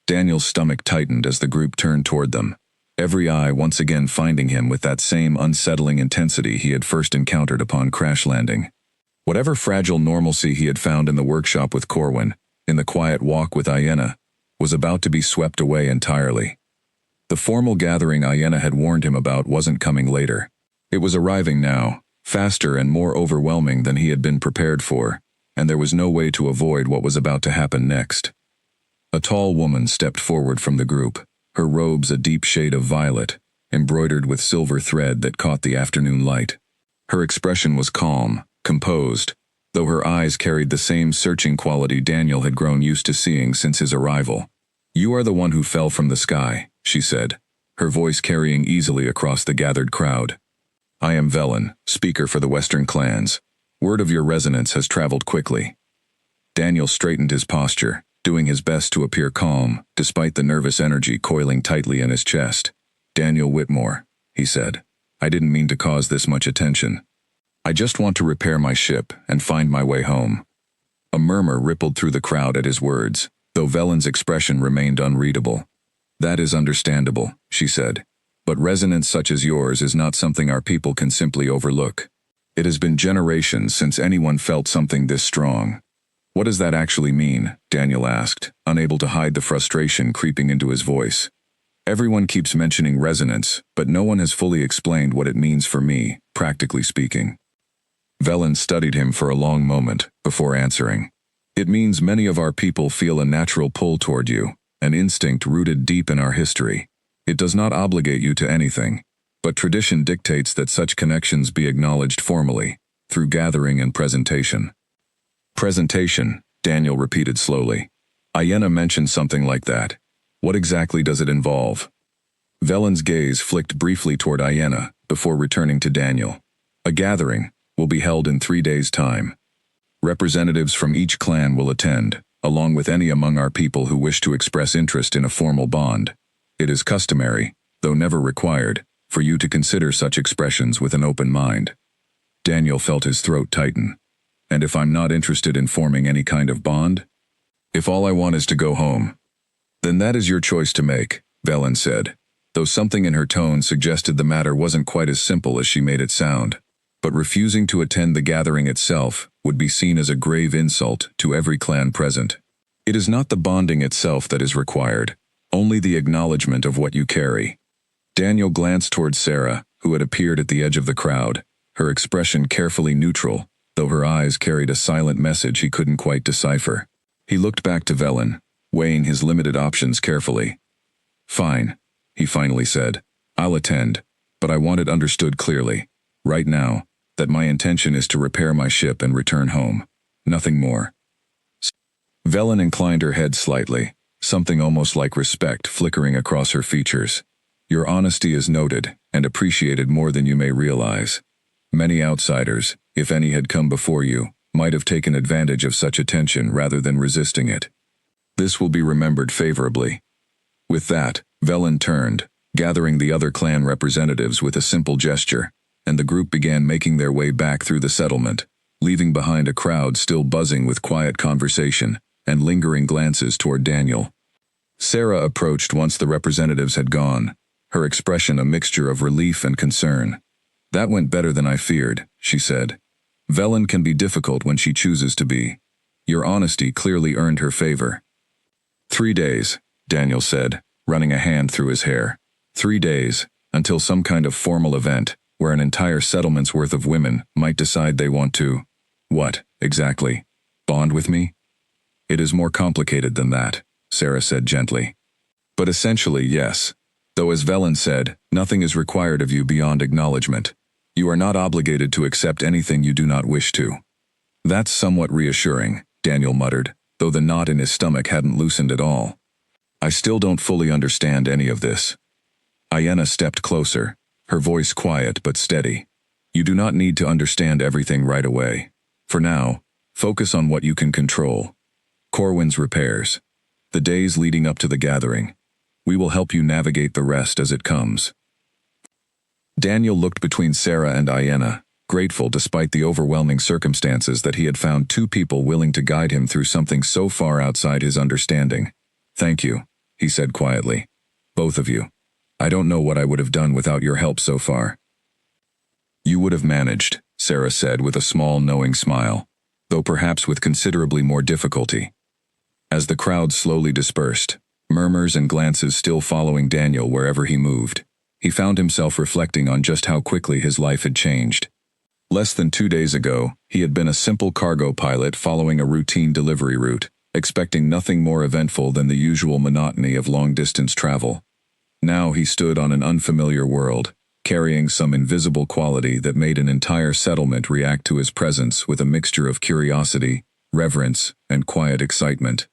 Daniel's stomach tightened as the group turned toward them, every eye once again finding him with that same unsettling intensity he had first encountered upon crash landing. Whatever fragile normalcy he had found in the workshop with Corwin, in the quiet walk with Iena, was about to be swept away entirely. The formal gathering Iena had warned him about wasn't coming later. It was arriving now, faster and more overwhelming than he had been prepared for, and there was no way to avoid what was about to happen next. A tall woman stepped forward from the group, her robes a deep shade of violet, embroidered with silver thread that caught the afternoon light. Her expression was calm, composed, though her eyes carried the same searching quality Daniel had grown used to seeing since his arrival. "You are the one who fell from the sky," she said, her voice carrying easily across the gathered crowd. I am Velen, speaker for the Western clans. Word of your resonance has traveled quickly. Daniel straightened his posture, doing his best to appear calm, despite the nervous energy coiling tightly in his chest. Daniel Whitmore, he said. I didn't mean to cause this much attention. I just want to repair my ship and find my way home. A murmur rippled through the crowd at his words, though Velen's expression remained unreadable. That is understandable, she said. But resonance such as yours is not something our people can simply overlook. It has been generations since anyone felt something this strong. What does that actually mean? Daniel asked, unable to hide the frustration creeping into his voice. Everyone keeps mentioning resonance, but no one has fully explained what it means for me, practically speaking. Velen studied him for a long moment before answering. It means many of our people feel a natural pull toward you, an instinct rooted deep in our history. It does not obligate you to anything, but tradition dictates that such connections be acknowledged formally, through gathering and presentation. Presentation, Daniel repeated slowly. Iena mentioned something like that. What exactly does it involve? Velen's gaze flicked briefly toward Iena, before returning to Daniel. A gathering will be held in 3 days' time. Representatives from each clan will attend, along with any among our people who wish to express interest in a formal bond. It is customary, though never required, for you to consider such expressions with an open mind. Daniel felt his throat tighten. And if I'm not interested in forming any kind of bond? If all I want is to go home, then that is your choice to make, Velen said, though something in her tone suggested the matter wasn't quite as simple as she made it sound. But refusing to attend the gathering itself would be seen as a grave insult to every clan present. It is not the bonding itself that is required, only the acknowledgement of what you carry. Daniel glanced towards Sarah, who had appeared at the edge of the crowd, her expression carefully neutral, though her eyes carried a silent message he couldn't quite decipher. He looked back to Velen, weighing his limited options carefully. Fine, he finally said. I'll attend, but I want it understood clearly, right now, that my intention is to repair my ship and return home. Nothing more. Velen inclined her head slightly, something almost like respect flickering across her features. Your honesty is noted and appreciated more than you may realize. Many outsiders, if any had come before you, might have taken advantage of such attention rather than resisting it. This will be remembered favorably. With that, Velen turned, gathering the other clan representatives with a simple gesture, and the group began making their way back through the settlement, leaving behind a crowd still buzzing with quiet conversation and lingering glances toward Daniel. Sarah approached once the representatives had gone, her expression a mixture of relief and concern. That went better than I feared, she said. Velen can be difficult when she chooses to be. Your honesty clearly earned her favor. 3 days, Daniel said, running a hand through his hair. 3 days, until some kind of formal event, where an entire settlement's worth of women might decide they want to… What, exactly? Bond with me? It is more complicated than that, Sarah said gently. But essentially, yes. Though as Velen said, nothing is required of you beyond acknowledgement. You are not obligated to accept anything you do not wish to. That's somewhat reassuring, Daniel muttered, though the knot in his stomach hadn't loosened at all. I still don't fully understand any of this. Iena stepped closer, her voice quiet but steady. You do not need to understand everything right away. For now, focus on what you can control. Corwin's repairs. The days leading up to the gathering. We will help you navigate the rest as it comes. Daniel looked between Sarah and Iena, grateful despite the overwhelming circumstances that he had found 2 people willing to guide him through something so far outside his understanding. Thank you, he said quietly. Both of you. I don't know what I would have done without your help so far. You would have managed, Sarah said with a small knowing smile, though perhaps with considerably more difficulty. As the crowd slowly dispersed, murmurs and glances still following Daniel wherever he moved, he found himself reflecting on just how quickly his life had changed. Less than 2 days ago, he had been a simple cargo pilot following a routine delivery route, expecting nothing more eventful than the usual monotony of long-distance travel. Now he stood on an unfamiliar world, carrying some invisible quality that made an entire settlement react to his presence with a mixture of curiosity, reverence, and quiet excitement.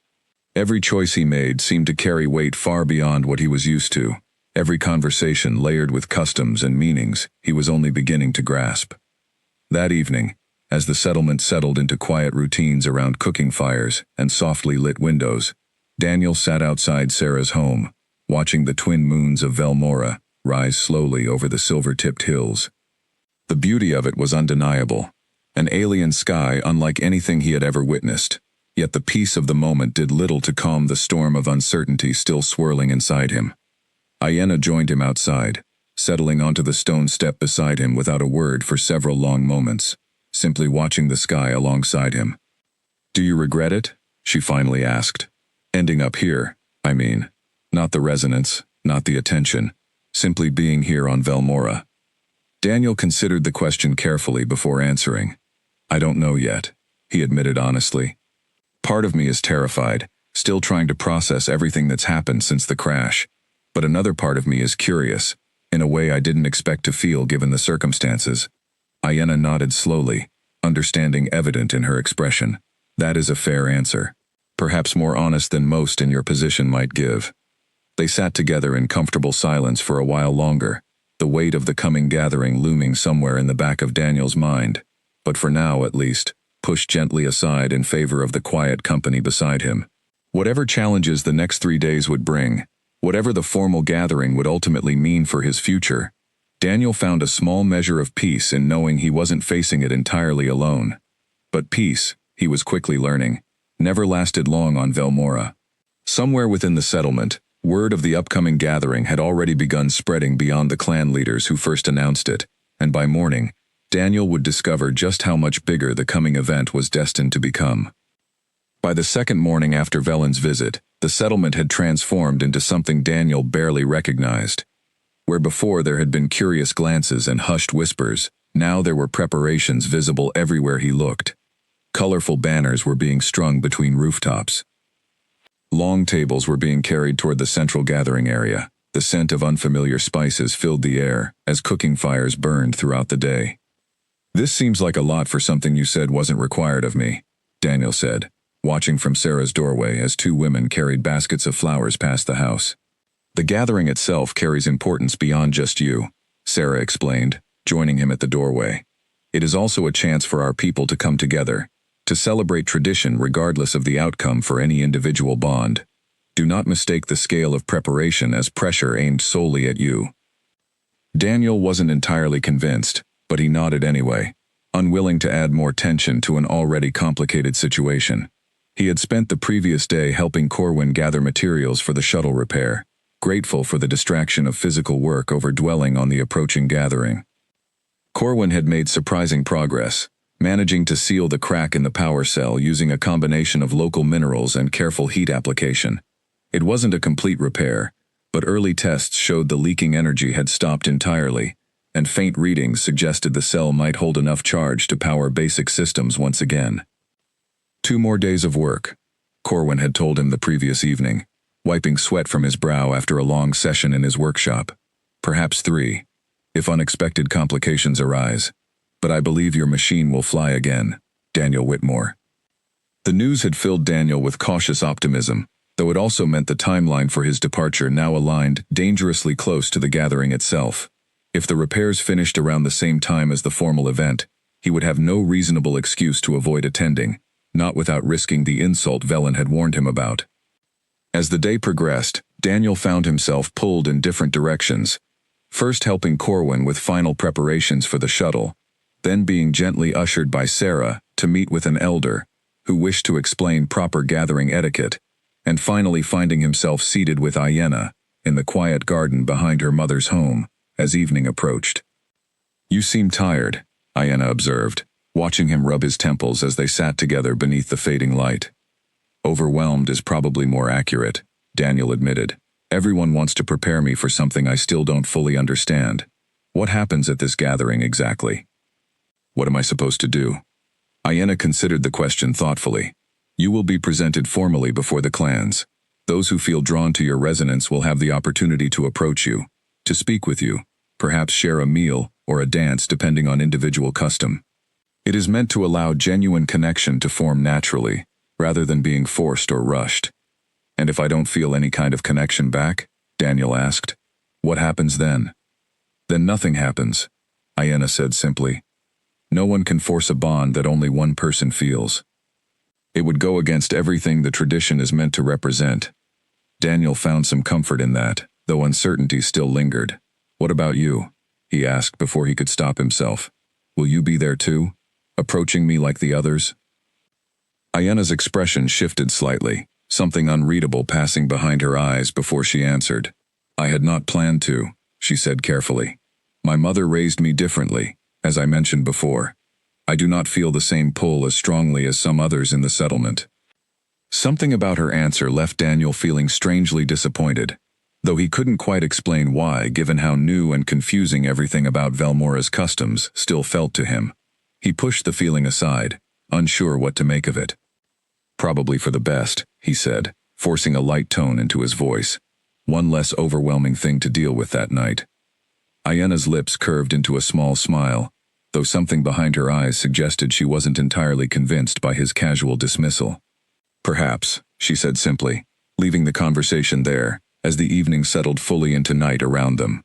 Every choice he made seemed to carry weight far beyond what he was used to, every conversation layered with customs and meanings he was only beginning to grasp. That evening, as the settlement settled into quiet routines around cooking fires and softly lit windows, Daniel sat outside Sarah's home, watching the twin moons of Velmora rise slowly over the silver-tipped hills. The beauty of it was undeniable, an alien sky unlike anything he had ever witnessed, yet the peace of the moment did little to calm the storm of uncertainty still swirling inside him. Iena joined him outside, settling onto the stone step beside him without a word for several long moments, simply watching the sky alongside him. "Do you regret it?" she finally asked. "Ending up here, I mean. Not the resonance, not the attention, simply being here on Velmora." Daniel considered the question carefully before answering. "I don't know yet," he admitted honestly. "Part of me is terrified, still trying to process everything that's happened since the crash, but another part of me is curious, in a way I didn't expect to feel given the circumstances." Iena nodded slowly, understanding evident in her expression. "That is a fair answer. Perhaps more honest than most in your position might give." They sat together in comfortable silence for a while longer, the weight of the coming gathering looming somewhere in the back of Daniel's mind, but for now at least, pushed gently aside in favor of the quiet company beside him. Whatever challenges the next 3 days would bring, whatever the formal gathering would ultimately mean for his future, Daniel found a small measure of peace in knowing he wasn't facing it entirely alone. But peace, he was quickly learning, never lasted long on Velmora. Somewhere within the settlement, word of the upcoming gathering had already begun spreading beyond the clan leaders who first announced it, and by morning, Daniel would discover just how much bigger the coming event was destined to become. By the second morning after Velen's visit, the settlement had transformed into something Daniel barely recognized. Where before there had been curious glances and hushed whispers, now there were preparations visible everywhere he looked. Colorful banners were being strung between rooftops. Long tables were being carried toward the central gathering area. The scent of unfamiliar spices filled the air as cooking fires burned throughout the day. "This seems like a lot for something you said wasn't required of me," Daniel said, watching from Sarah's doorway as 2 women carried baskets of flowers past the house. "The gathering itself carries importance beyond just you," Sarah explained, joining him at the doorway. "It is also a chance for our people to come together, to celebrate tradition regardless of the outcome for any individual bond. Do not mistake the scale of preparation as pressure aimed solely at you." Daniel wasn't entirely convinced, but he nodded anyway, unwilling to add more tension to an already complicated situation. He had spent the previous day helping Corwin gather materials for the shuttle repair, grateful for the distraction of physical work over dwelling on the approaching gathering. Corwin had made surprising progress, managing to seal the crack in the power cell using a combination of local minerals and careful heat application. It wasn't a complete repair, but early tests showed the leaking energy had stopped entirely, and faint readings suggested the cell might hold enough charge to power basic systems once again. 2 more days of work, Corwin had told him the previous evening, wiping sweat from his brow after a long session in his workshop. "Perhaps 3, if unexpected complications arise. But I believe your machine will fly again, Daniel Whitmore." The news had filled Daniel with cautious optimism, though it also meant the timeline for his departure now aligned dangerously close to the gathering itself. If the repairs finished around the same time as the formal event, he would have no reasonable excuse to avoid attending, not without risking the insult Velen had warned him about. As the day progressed, Daniel found himself pulled in different directions, first helping Corwin with final preparations for the shuttle, then being gently ushered by Sarah to meet with an elder who wished to explain proper gathering etiquette, and finally finding himself seated with Iena in the quiet garden behind her mother's home as evening approached. "You seem tired," Iena observed, watching him rub his temples as they sat together beneath the fading light. "Overwhelmed is probably more accurate," Daniel admitted. "Everyone wants to prepare me for something I still don't fully understand. What happens at this gathering exactly?" "What am I supposed to do?" Iena considered the question thoughtfully. "You will be presented formally before the clans. Those who feel drawn to your resonance will have the opportunity to approach you, to speak with you, perhaps share a meal or a dance depending on individual custom. It is meant to allow genuine connection to form naturally, rather than being forced or rushed." "And if I don't feel any kind of connection back?" Daniel asked. What happens then? Then nothing happens, Ayanna said simply. No one can force a bond that only one person feels. It would go against everything the tradition is meant to represent. Daniel found some comfort in that, though uncertainty still lingered. What about you? He asked before he could stop himself. Will you be there too? Approaching me like the others? Ayanna's expression shifted slightly, something unreadable passing behind her eyes before she answered. I had not planned to, she said carefully. My mother raised me differently, as I mentioned before. I do not feel the same pull as strongly as some others in the settlement. Something about her answer left Daniel feeling strangely disappointed, though he couldn't quite explain why, given how new and confusing everything about Velmora's customs still felt to him. He pushed the feeling aside, unsure what to make of it. Probably for the best, he said, forcing a light tone into his voice. One less overwhelming thing to deal with that night. Ayanna's lips curved into a small smile, though something behind her eyes suggested she wasn't entirely convinced by his casual dismissal. Perhaps, she said simply, leaving the conversation there, as the evening settled fully into night around them.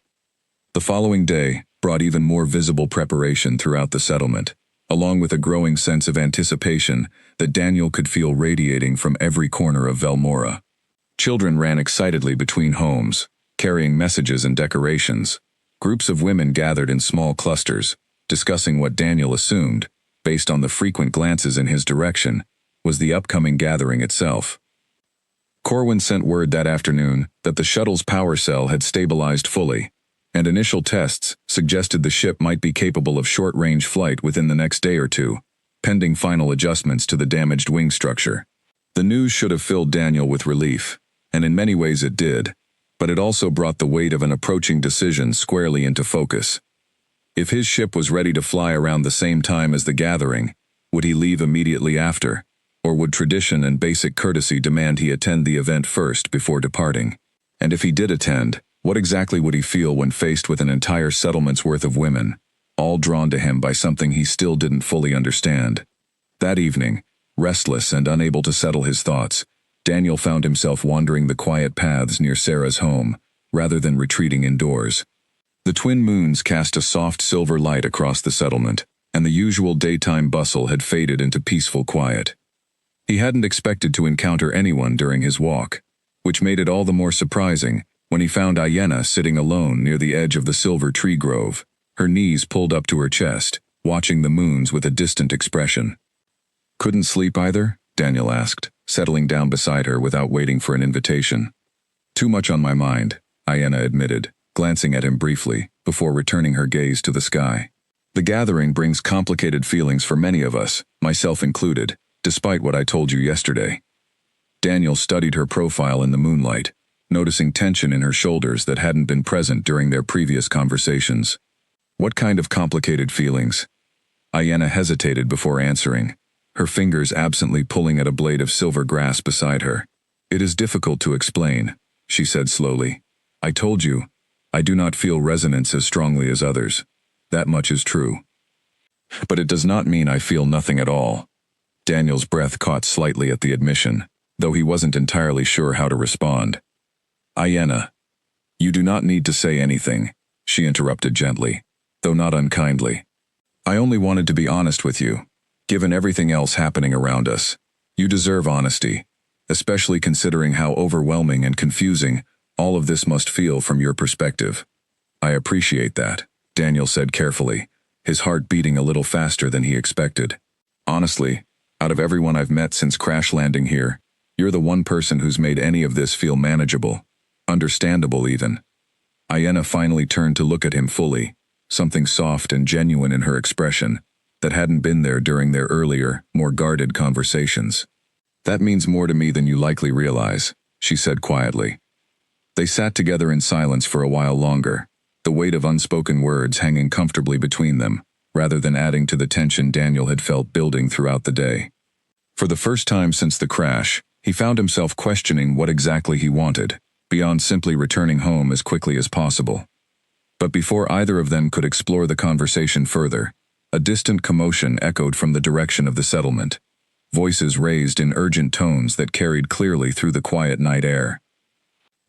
The following day brought even more visible preparation throughout the settlement, along with a growing sense of anticipation that Daniel could feel radiating from every corner of Velmora. Children ran excitedly between homes, carrying messages and decorations. Groups of women gathered in small clusters, discussing what Daniel assumed, based on the frequent glances in his direction, was the upcoming gathering itself. Corwin sent word that afternoon that the shuttle's power cell had stabilized fully, and initial tests suggested the ship might be capable of short-range flight within the next day or two, pending final adjustments to the damaged wing structure. The news should have filled Daniel with relief, and in many ways it did, but it also brought the weight of an approaching decision squarely into focus. If his ship was ready to fly around the same time as the gathering, would he leave immediately after, or would tradition and basic courtesy demand he attend the event first before departing? And if he did attend, what exactly would he feel when faced with an entire settlement's worth of women, all drawn to him by something he still didn't fully understand? That evening, restless and unable to settle his thoughts, Daniel found himself wandering the quiet paths near Sarah's home, rather than retreating indoors. The twin moons cast a soft silver light across the settlement, and the usual daytime bustle had faded into peaceful quiet. He hadn't expected to encounter anyone during his walk, which made it all the more surprising when he found Ayanna sitting alone near the edge of the silver tree grove, her knees pulled up to her chest, watching the moons with a distant expression. Couldn't sleep either? Daniel asked, settling down beside her without waiting for an invitation. Too much on my mind, Ayanna admitted, glancing at him briefly, before returning her gaze to the sky. The gathering brings complicated feelings for many of us, myself included, despite what I told you yesterday. Daniel studied her profile in the moonlight, noticing tension in her shoulders that hadn't been present during their previous conversations. What kind of complicated feelings? Ayanna hesitated before answering, her fingers absently pulling at a blade of silver grass beside her. It is difficult to explain, she said slowly. I told you, I do not feel resonance as strongly as others. That much is true. But it does not mean I feel nothing at all. Daniel's breath caught slightly at the admission, though he wasn't entirely sure how to respond. Ayanna, you do not need to say anything, she interrupted gently, though not unkindly. I only wanted to be honest with you. Given everything else happening around us, you deserve honesty, especially considering how overwhelming and confusing all of this must feel from your perspective. I appreciate that, Daniel said carefully, his heart beating a little faster than he expected. Honestly, out of everyone I've met since crash landing here, you're the one person who's made any of this feel manageable, understandable even. Ayanna finally turned to look at him fully, something soft and genuine in her expression that hadn't been there during their earlier, more guarded conversations. That means more to me than you likely realize, she said quietly. They sat together in silence for a while longer, the weight of unspoken words hanging comfortably between them, rather than adding to the tension Daniel had felt building throughout the day. For the first time since the crash, he found himself questioning what exactly he wanted, beyond simply returning home as quickly as possible. But before either of them could explore the conversation further, a distant commotion echoed from the direction of the settlement, voices raised in urgent tones that carried clearly through the quiet night air.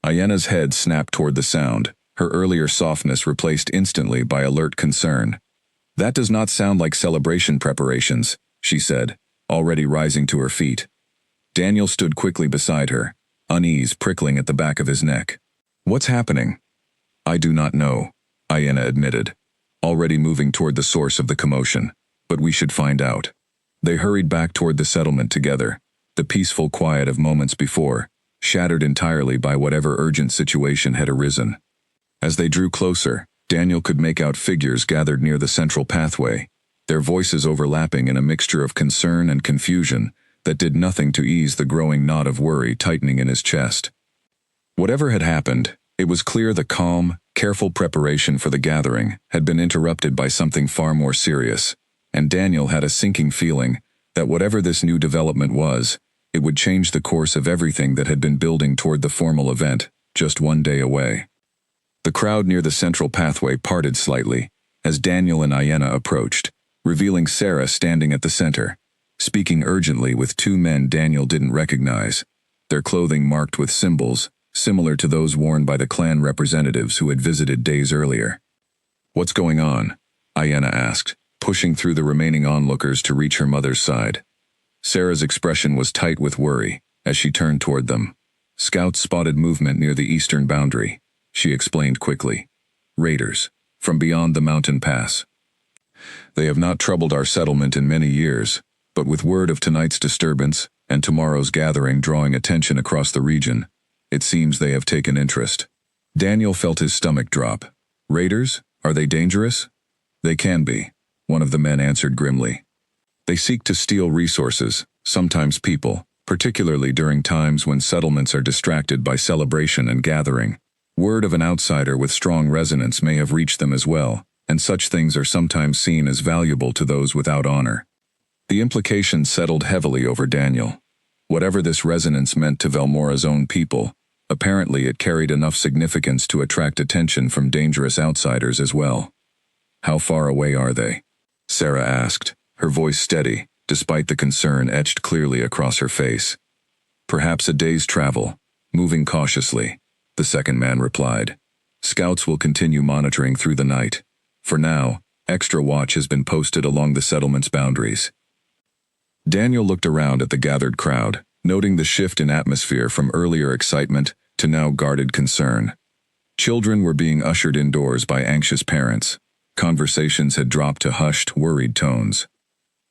Ayanna's head snapped toward the sound, her earlier softness replaced instantly by alert concern. "That does not sound like celebration preparations," she said, already rising to her feet. Daniel stood quickly beside her, unease prickling at the back of his neck. "What's happening?" "I do not know," Ayanna admitted, already moving toward the source of the commotion. "But we should find out." They hurried back toward the settlement together, the peaceful quiet of moments before, shattered entirely by whatever urgent situation had arisen. As they drew closer, Daniel could make out figures gathered near the central pathway, their voices overlapping in a mixture of concern and confusion that did nothing to ease the growing knot of worry tightening in his chest. Whatever had happened, it was clear the calm, careful preparation for the gathering had been interrupted by something far more serious, and Daniel had a sinking feeling that whatever this new development was, it would change the course of everything that had been building toward the formal event, just one day away. The crowd near the central pathway parted slightly as Daniel and Ayanna approached, revealing Sarah standing at the center, speaking urgently with two men Daniel didn't recognize, their clothing marked with symbols similar to those worn by the clan representatives who had visited days earlier. "What's going on?" Ayanna asked, pushing through the remaining onlookers to reach her mother's side. Sarah's expression was tight with worry as she turned toward them. "Scouts spotted movement near the eastern boundary," she explained quickly. "Raiders, from beyond the mountain pass. They have not troubled our settlement in many years, but with word of tonight's disturbance and tomorrow's gathering drawing attention across the region, it seems they have taken interest." Daniel felt his stomach drop. "Raiders? Are they dangerous?" "They can be," one of the men answered grimly. "They seek to steal resources, sometimes people, particularly during times when settlements are distracted by celebration and gathering. Word of an outsider with strong resonance may have reached them as well, and such things are sometimes seen as valuable to those without honor." The implication settled heavily over Daniel. Whatever this resonance meant to Velmora's own people, apparently it carried enough significance to attract attention from dangerous outsiders as well. "How far away are they?" Sarah asked, her voice steady, despite the concern etched clearly across her face. "Perhaps a day's travel, moving cautiously," the second man replied. "Scouts will continue monitoring through the night. For now, extra watch has been posted along the settlement's boundaries." Daniel looked around at the gathered crowd, noting the shift in atmosphere from earlier excitement to now guarded concern. Children were being ushered indoors by anxious parents. Conversations had dropped to hushed, worried tones.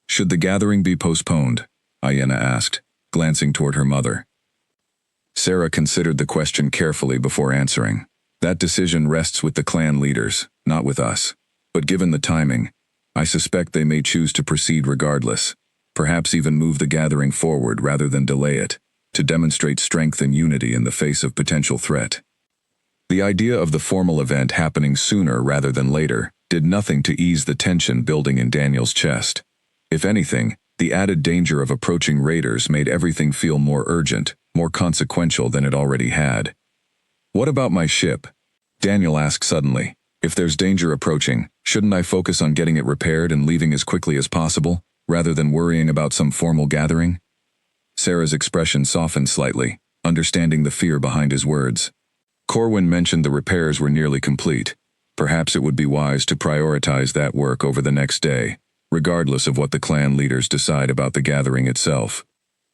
"Should the gathering be postponed?" Ayanna asked, glancing toward her mother. Sarah considered the question carefully before answering. "That decision rests with the clan leaders, not with us. But given the timing, I suspect they may choose to proceed regardless, perhaps even move the gathering forward rather than delay it, to demonstrate strength and unity in the face of potential threat." The idea of the formal event happening sooner rather than later did nothing to ease the tension building in Daniel's chest. If anything, the added danger of approaching raiders made everything feel more urgent, more consequential than it already had. "What about my ship?" Daniel asked suddenly. "If there's danger approaching, shouldn't I focus on getting it repaired and leaving as quickly as possible, rather than worrying about some formal gathering?" Sarah's expression softened slightly, understanding the fear behind his words. Corwin mentioned the repairs were nearly complete. Perhaps it would be wise to prioritize that work over the next day, regardless of what the clan leaders decide about the gathering itself.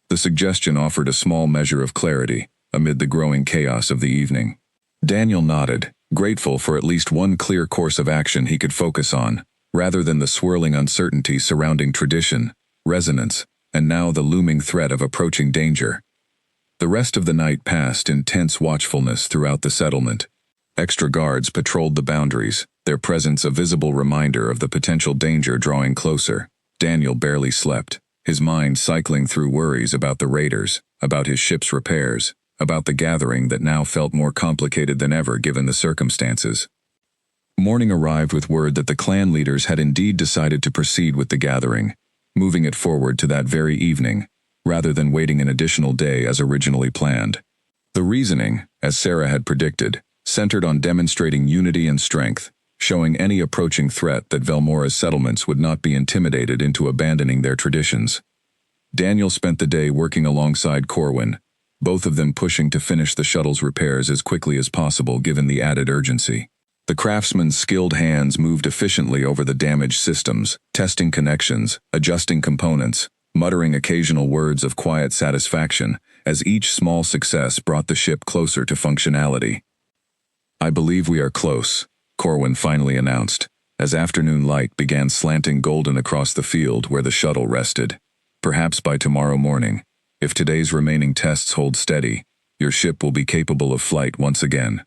The suggestion offered a small measure of clarity amid the growing chaos of the evening. Daniel nodded, grateful for at least one clear course of action he could focus on, rather than the swirling uncertainty surrounding tradition, resonance, and now the looming threat of approaching danger. The rest of the night passed in tense watchfulness throughout the settlement. Extra guards patrolled the boundaries, their presence a visible reminder of the potential danger drawing closer. Daniel barely slept, his mind cycling through worries about the raiders, about his ship's repairs, about the gathering that now felt more complicated than ever given the circumstances. Morning arrived with word that the clan leaders had indeed decided to proceed with the gathering, moving it forward to that very evening, rather than waiting an additional day as originally planned. The reasoning, as Sarah had predicted, centered on demonstrating unity and strength, showing any approaching threat that Velmora's settlements would not be intimidated into abandoning their traditions. Daniel spent the day working alongside Corwin, both of them pushing to finish the shuttle's repairs as quickly as possible given the added urgency. The craftsman's skilled hands moved efficiently over the damaged systems, testing connections, adjusting components, muttering occasional words of quiet satisfaction as each small success brought the ship closer to functionality. "I believe we are close," Corwin finally announced, as afternoon light began slanting golden across the field where the shuttle rested. "Perhaps by tomorrow morning, if today's remaining tests hold steady, your ship will be capable of flight once again."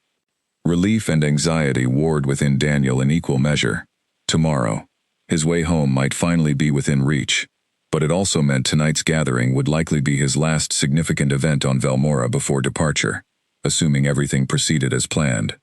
Relief and anxiety warred within Daniel in equal measure. Tomorrow, his way home might finally be within reach, but it also meant tonight's gathering would likely be his last significant event on Velmora before departure, assuming everything proceeded as planned.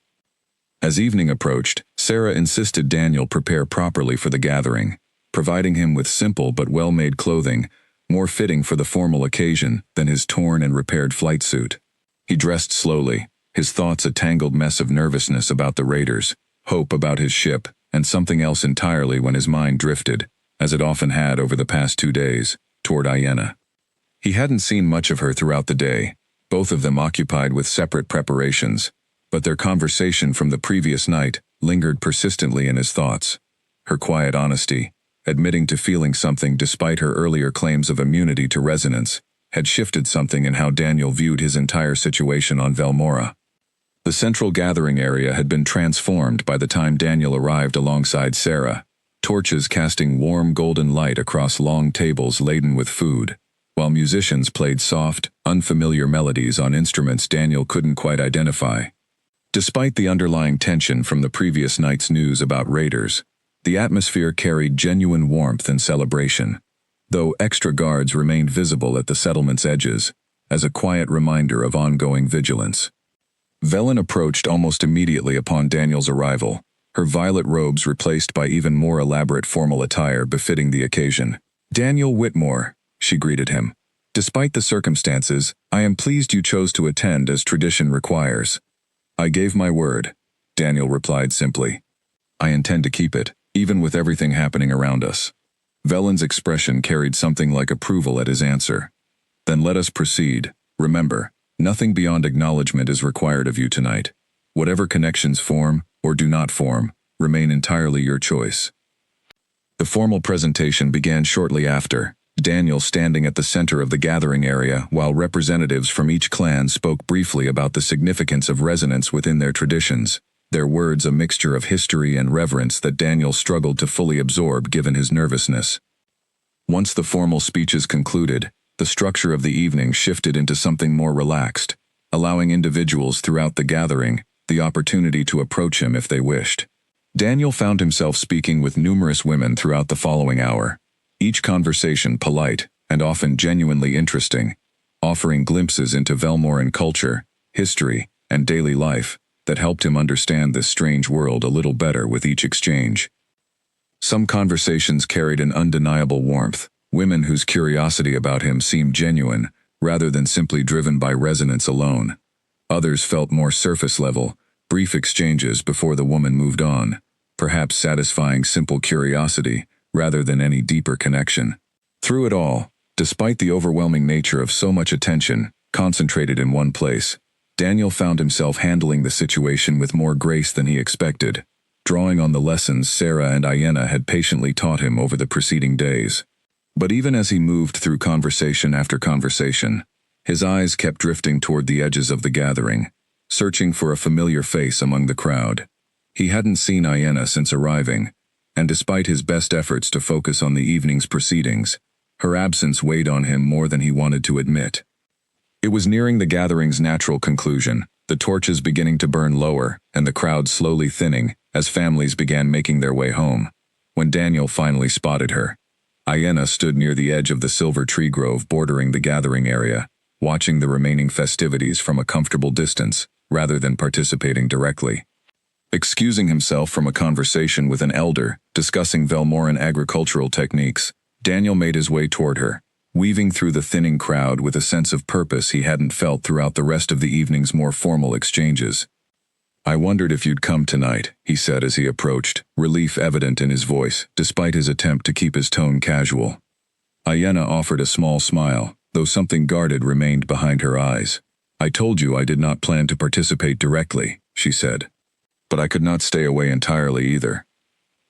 As evening approached, Sarah insisted Daniel prepare properly for the gathering, providing him with simple but well-made clothing, more fitting for the formal occasion than his torn and repaired flight suit. He dressed slowly, his thoughts a tangled mess of nervousness about the raiders, hope about his ship, and something else entirely when his mind drifted, as it often had over the past 2 days, toward Ayenna. He hadn't seen much of her throughout the day, both of them occupied with separate preparations, but their conversation from the previous night lingered persistently in his thoughts. Her quiet honesty, admitting to feeling something despite her earlier claims of immunity to resonance, had shifted something in how Daniel viewed his entire situation on Velmora. The central gathering area had been transformed by the time Daniel arrived alongside Sarah, torches casting warm golden light across long tables laden with food, while musicians played soft, unfamiliar melodies on instruments Daniel couldn't quite identify. Despite the underlying tension from the previous night's news about raiders, the atmosphere carried genuine warmth and celebration, though extra guards remained visible at the settlement's edges, as a quiet reminder of ongoing vigilance. Velen approached almost immediately upon Daniel's arrival, her violet robes replaced by even more elaborate formal attire befitting the occasion. "Daniel Whitmore," she greeted him. "Despite the circumstances, I am pleased you chose to attend as tradition requires." "I gave my word," Daniel replied simply. "I intend to keep it, even with everything happening around us." Velen's expression carried something like approval at his answer. "Then let us proceed. Remember, nothing beyond acknowledgement is required of you tonight. Whatever connections form, or do not form, remain entirely your choice." The formal presentation began shortly after, Daniel standing at the center of the gathering area while representatives from each clan spoke briefly about the significance of resonance within their traditions, their words a mixture of history and reverence that Daniel struggled to fully absorb given his nervousness. Once the formal speeches concluded, the structure of the evening shifted into something more relaxed, allowing individuals throughout the gathering the opportunity to approach him if they wished. Daniel found himself speaking with numerous women throughout the following hour, each conversation polite and often genuinely interesting, offering glimpses into Velmoran culture, history, and daily life that helped him understand this strange world a little better with each exchange. Some conversations carried an undeniable warmth, women whose curiosity about him seemed genuine, rather than simply driven by resonance alone. Others felt more surface level, brief exchanges before the woman moved on, perhaps satisfying simple curiosity rather than any deeper connection. Through it all, despite the overwhelming nature of so much attention concentrated in one place, Daniel found himself handling the situation with more grace than he expected, drawing on the lessons Sarah and Ayenna had patiently taught him over the preceding days. But even as he moved through conversation after conversation, his eyes kept drifting toward the edges of the gathering, searching for a familiar face among the crowd. He hadn't seen Ayenna since arriving, and despite his best efforts to focus on the evening's proceedings, her absence weighed on him more than he wanted to admit. It was nearing the gathering's natural conclusion, the torches beginning to burn lower and the crowd slowly thinning as families began making their way home, when Daniel finally spotted her. Ayenna stood near the edge of the silver tree grove bordering the gathering area, watching the remaining festivities from a comfortable distance, rather than participating directly. Excusing himself from a conversation with an elder discussing Velmoran agricultural techniques, Daniel made his way toward her, weaving through the thinning crowd with a sense of purpose he hadn't felt throughout the rest of the evening's more formal exchanges. "I wondered if you'd come tonight," he said as he approached, relief evident in his voice, despite his attempt to keep his tone casual. Ayenna offered a small smile, though something guarded remained behind her eyes. "I told you I did not plan to participate directly," she said. "But I could not stay away entirely either."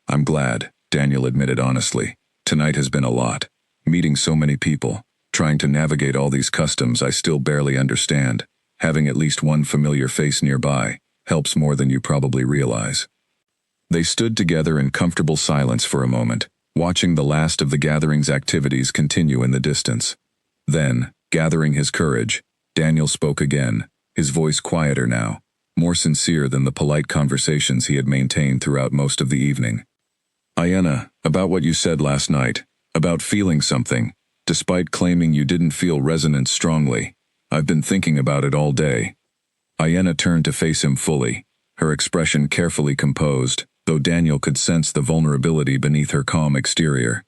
"I'm glad," Daniel admitted honestly. "Tonight has been a lot. Meeting so many people, trying to navigate all these customs I still barely understand. Having at least one familiar face nearby helps more than you probably realize." They stood together in comfortable silence for a moment, watching the last of the gathering's activities continue in the distance. Then, gathering his courage, Daniel spoke again, his voice quieter now, more sincere than the polite conversations he had maintained throughout most of the evening. "Ayanna, about what you said last night, about feeling something, despite claiming you didn't feel resonance strongly. I've been thinking about it all day." Ayanna turned to face him fully, her expression carefully composed, though Daniel could sense the vulnerability beneath her calm exterior.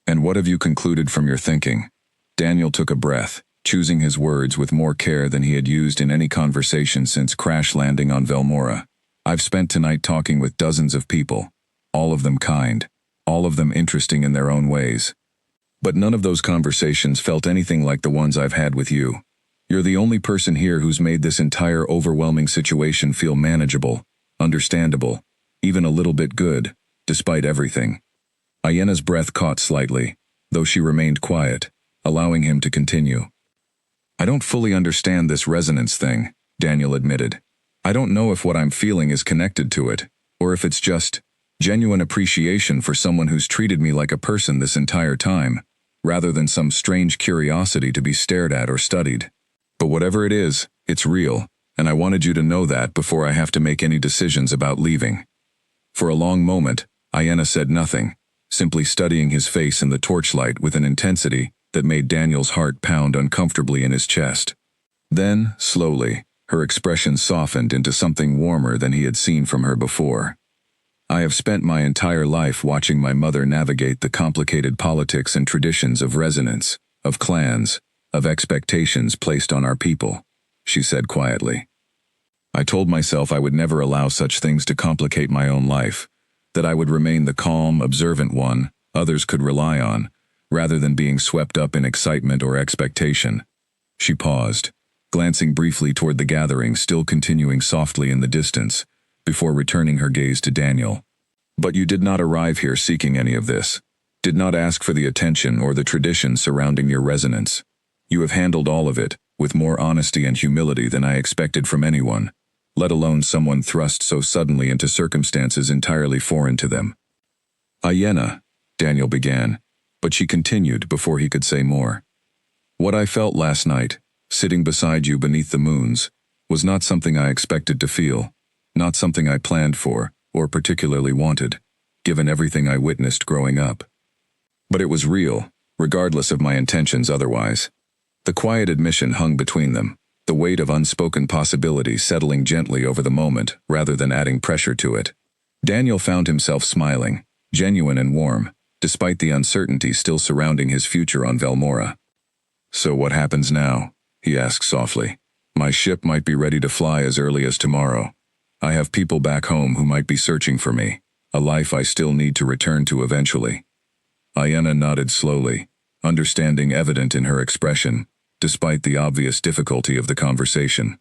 "And what have you concluded from your thinking?" Daniel took a breath, choosing his words with more care than he had used in any conversation since crash landing on Velmora. "I've spent tonight talking with dozens of people, all of them kind, all of them interesting in their own ways. But none of those conversations felt anything like the ones I've had with you. You're the only person here who's made this entire overwhelming situation feel manageable, understandable, even a little bit good, despite everything." Ayanna's breath caught slightly, though she remained quiet, allowing him to continue. "I don't fully understand this resonance thing," Daniel admitted. "I don't know if what I'm feeling is connected to it, or if it's just genuine appreciation for someone who's treated me like a person this entire time, rather than some strange curiosity to be stared at or studied. But whatever it is, it's real, and I wanted you to know that before I have to make any decisions about leaving." For a long moment, Ayanna said nothing, simply studying his face in the torchlight with an intensity that made Daniel's heart pound uncomfortably in his chest. Then, slowly, her expression softened into something warmer than he had seen from her before. "I have spent my entire life watching my mother navigate the complicated politics and traditions of resonance, of clans, of expectations placed on our people," she said quietly. "I told myself I would never allow such things to complicate my own life, that I would remain the calm, observant one others could rely on, rather than being swept up in excitement or expectation." She paused, glancing briefly toward the gathering still continuing softly in the distance, before returning her gaze to Daniel. "But you did not arrive here seeking any of this, did not ask for the attention or the tradition surrounding your resonance. You have handled all of it with more honesty and humility than I expected from anyone, let alone someone thrust so suddenly into circumstances entirely foreign to them." "Ayanna," Daniel began, but she continued before he could say more. "What I felt last night, sitting beside you beneath the moons, was not something I expected to feel, not something I planned for, or particularly wanted, given everything I witnessed growing up. But it was real, regardless of my intentions otherwise." The quiet admission hung between them, the weight of unspoken possibility settling gently over the moment rather than adding pressure to it. Daniel found himself smiling, genuine and warm, despite the uncertainty still surrounding his future on Velmora. "So what happens now?" he asked softly. "My ship might be ready to fly as early as tomorrow. I have people back home who might be searching for me, a life I still need to return to eventually." Ayanna nodded slowly, understanding evident in her expression, despite the obvious difficulty of the conversation.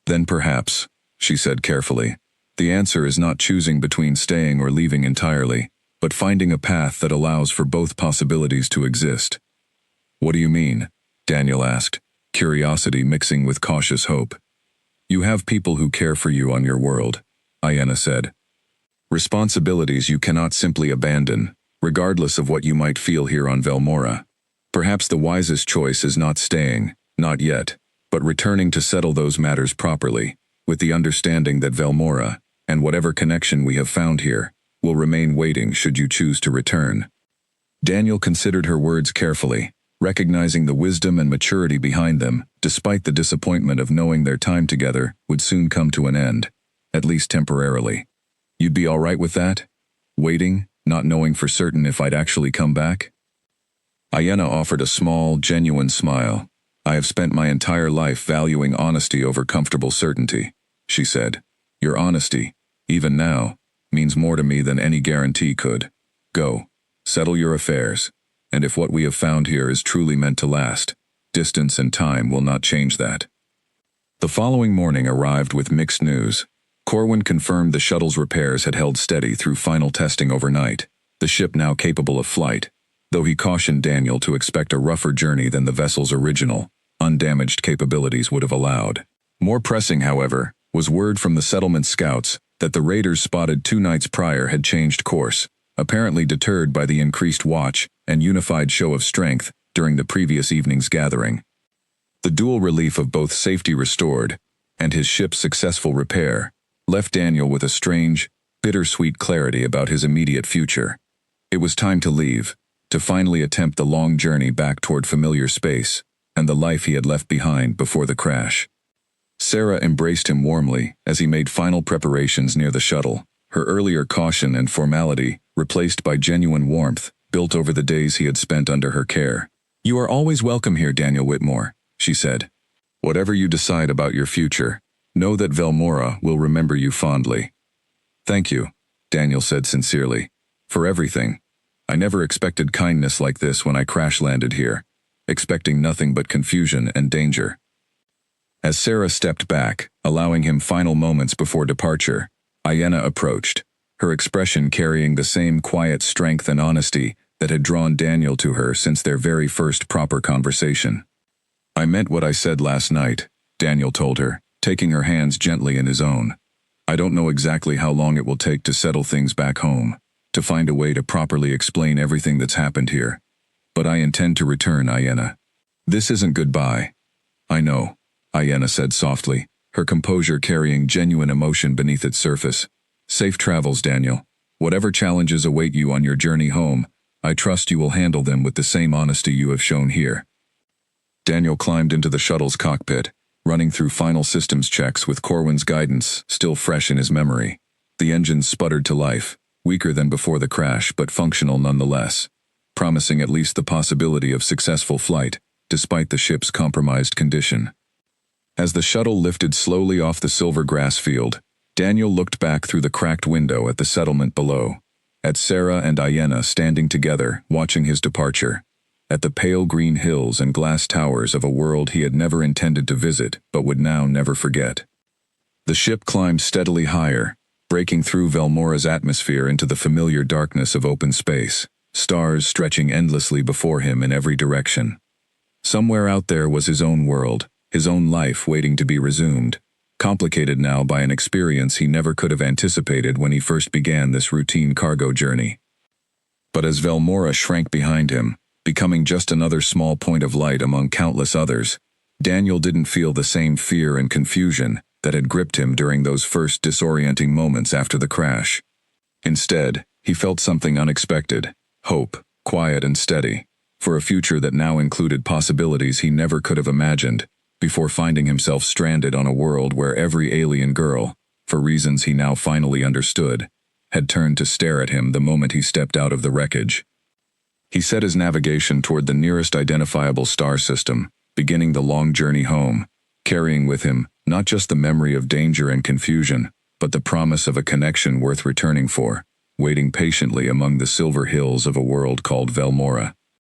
"Then perhaps," she said carefully, "the answer is not choosing between staying or leaving entirely, but finding a path that allows for both possibilities to exist." "What do you mean?" Daniel asked, curiosity mixing with cautious hope. "You have people who care for you on your world," Ayanna said. "Responsibilities you cannot simply abandon, regardless of what you might feel here on Velmora. Perhaps the wisest choice is not staying, not yet, but returning to settle those matters properly, with the understanding that Velmora, and whatever connection we have found here, will remain waiting should you choose to return." Daniel considered her words carefully, recognizing the wisdom and maturity behind them, despite the disappointment of knowing their time together would soon come to an end, at least temporarily. "You'd be all right with that? Waiting, not knowing for certain if I'd actually come back?" Ayanna offered a small, genuine smile. "I have spent my entire life valuing honesty over comfortable certainty," she said. "Your honesty, even now, means more to me than any guarantee could. Go, settle your affairs, and if what we have found here is truly meant to last, Distance and time will not change that. The following morning arrived with mixed news. Corwin confirmed the shuttle's repairs had held steady through final testing overnight, the ship now capable of flight, though he cautioned Daniel to expect a rougher journey than the vessel's original, undamaged capabilities would have allowed. More pressing, however, was word from the settlement scouts that the raiders spotted 2 nights prior had changed course, apparently deterred by the increased watch and unified show of strength during the previous evening's gathering. The dual relief of both safety restored and his ship's successful repair left Daniel with a strange, bittersweet clarity about his immediate future. It was time to leave, to finally attempt the long journey back toward familiar space and the life he had left behind before the crash. Sarah embraced him warmly as he made final preparations near the shuttle, her earlier caution and formality replaced by genuine warmth built over the days he had spent under her care. "You are always welcome here, Daniel Whitmore," she said. "Whatever you decide about your future, know that Velmora will remember you fondly." "Thank you," Daniel said sincerely, "for everything. I never expected kindness like this when I crash-landed here, expecting nothing but confusion and danger." As Sarah stepped back, allowing him final moments before departure, Ayenna approached, her expression carrying the same quiet strength and honesty that had drawn Daniel to her since their very first proper conversation. "I meant what I said last night," Daniel told her, taking her hands gently in his own. "I don't know exactly how long it will take to settle things back home, to find a way to properly explain everything that's happened here. But I intend to return, Ayenna. This isn't goodbye." "I know," Ayenna said softly, her composure carrying genuine emotion beneath its surface. "Safe travels, Daniel. Whatever challenges await you on your journey home, I trust you will handle them with the same honesty you have shown here." Daniel climbed into the shuttle's cockpit, running through final systems checks with Corwin's guidance still fresh in his memory. The engines sputtered to life, weaker than before the crash but functional nonetheless, promising at least the possibility of successful flight, despite the ship's compromised condition. As the shuttle lifted slowly off the silver grass field, Daniel looked back through the cracked window at the settlement below, at Sarah and Ayenna standing together, watching his departure, at the pale green hills and glass towers of a world he had never intended to visit but would now never forget. The ship climbed steadily higher, breaking through Velmora's atmosphere into the familiar darkness of open space, stars stretching endlessly before him in every direction. Somewhere out there was his own world, his own life waiting to be resumed, complicated now by an experience he never could have anticipated when he first began this routine cargo journey. But as Velmora shrank behind him, becoming just another small point of light among countless others, Daniel didn't feel the same fear and confusion that had gripped him during those first disorienting moments after the crash. Instead, he felt something unexpected, hope, quiet and steady, for a future that now included possibilities he never could have imagined, before finding himself stranded on a world where every alien girl, for reasons he now finally understood, had turned to stare at him the moment he stepped out of the wreckage. He set his navigation toward the nearest identifiable star system, beginning the long journey home, carrying with him not just the memory of danger and confusion, but the promise of a connection worth returning for, waiting patiently among the silver hills of a world called Velmora.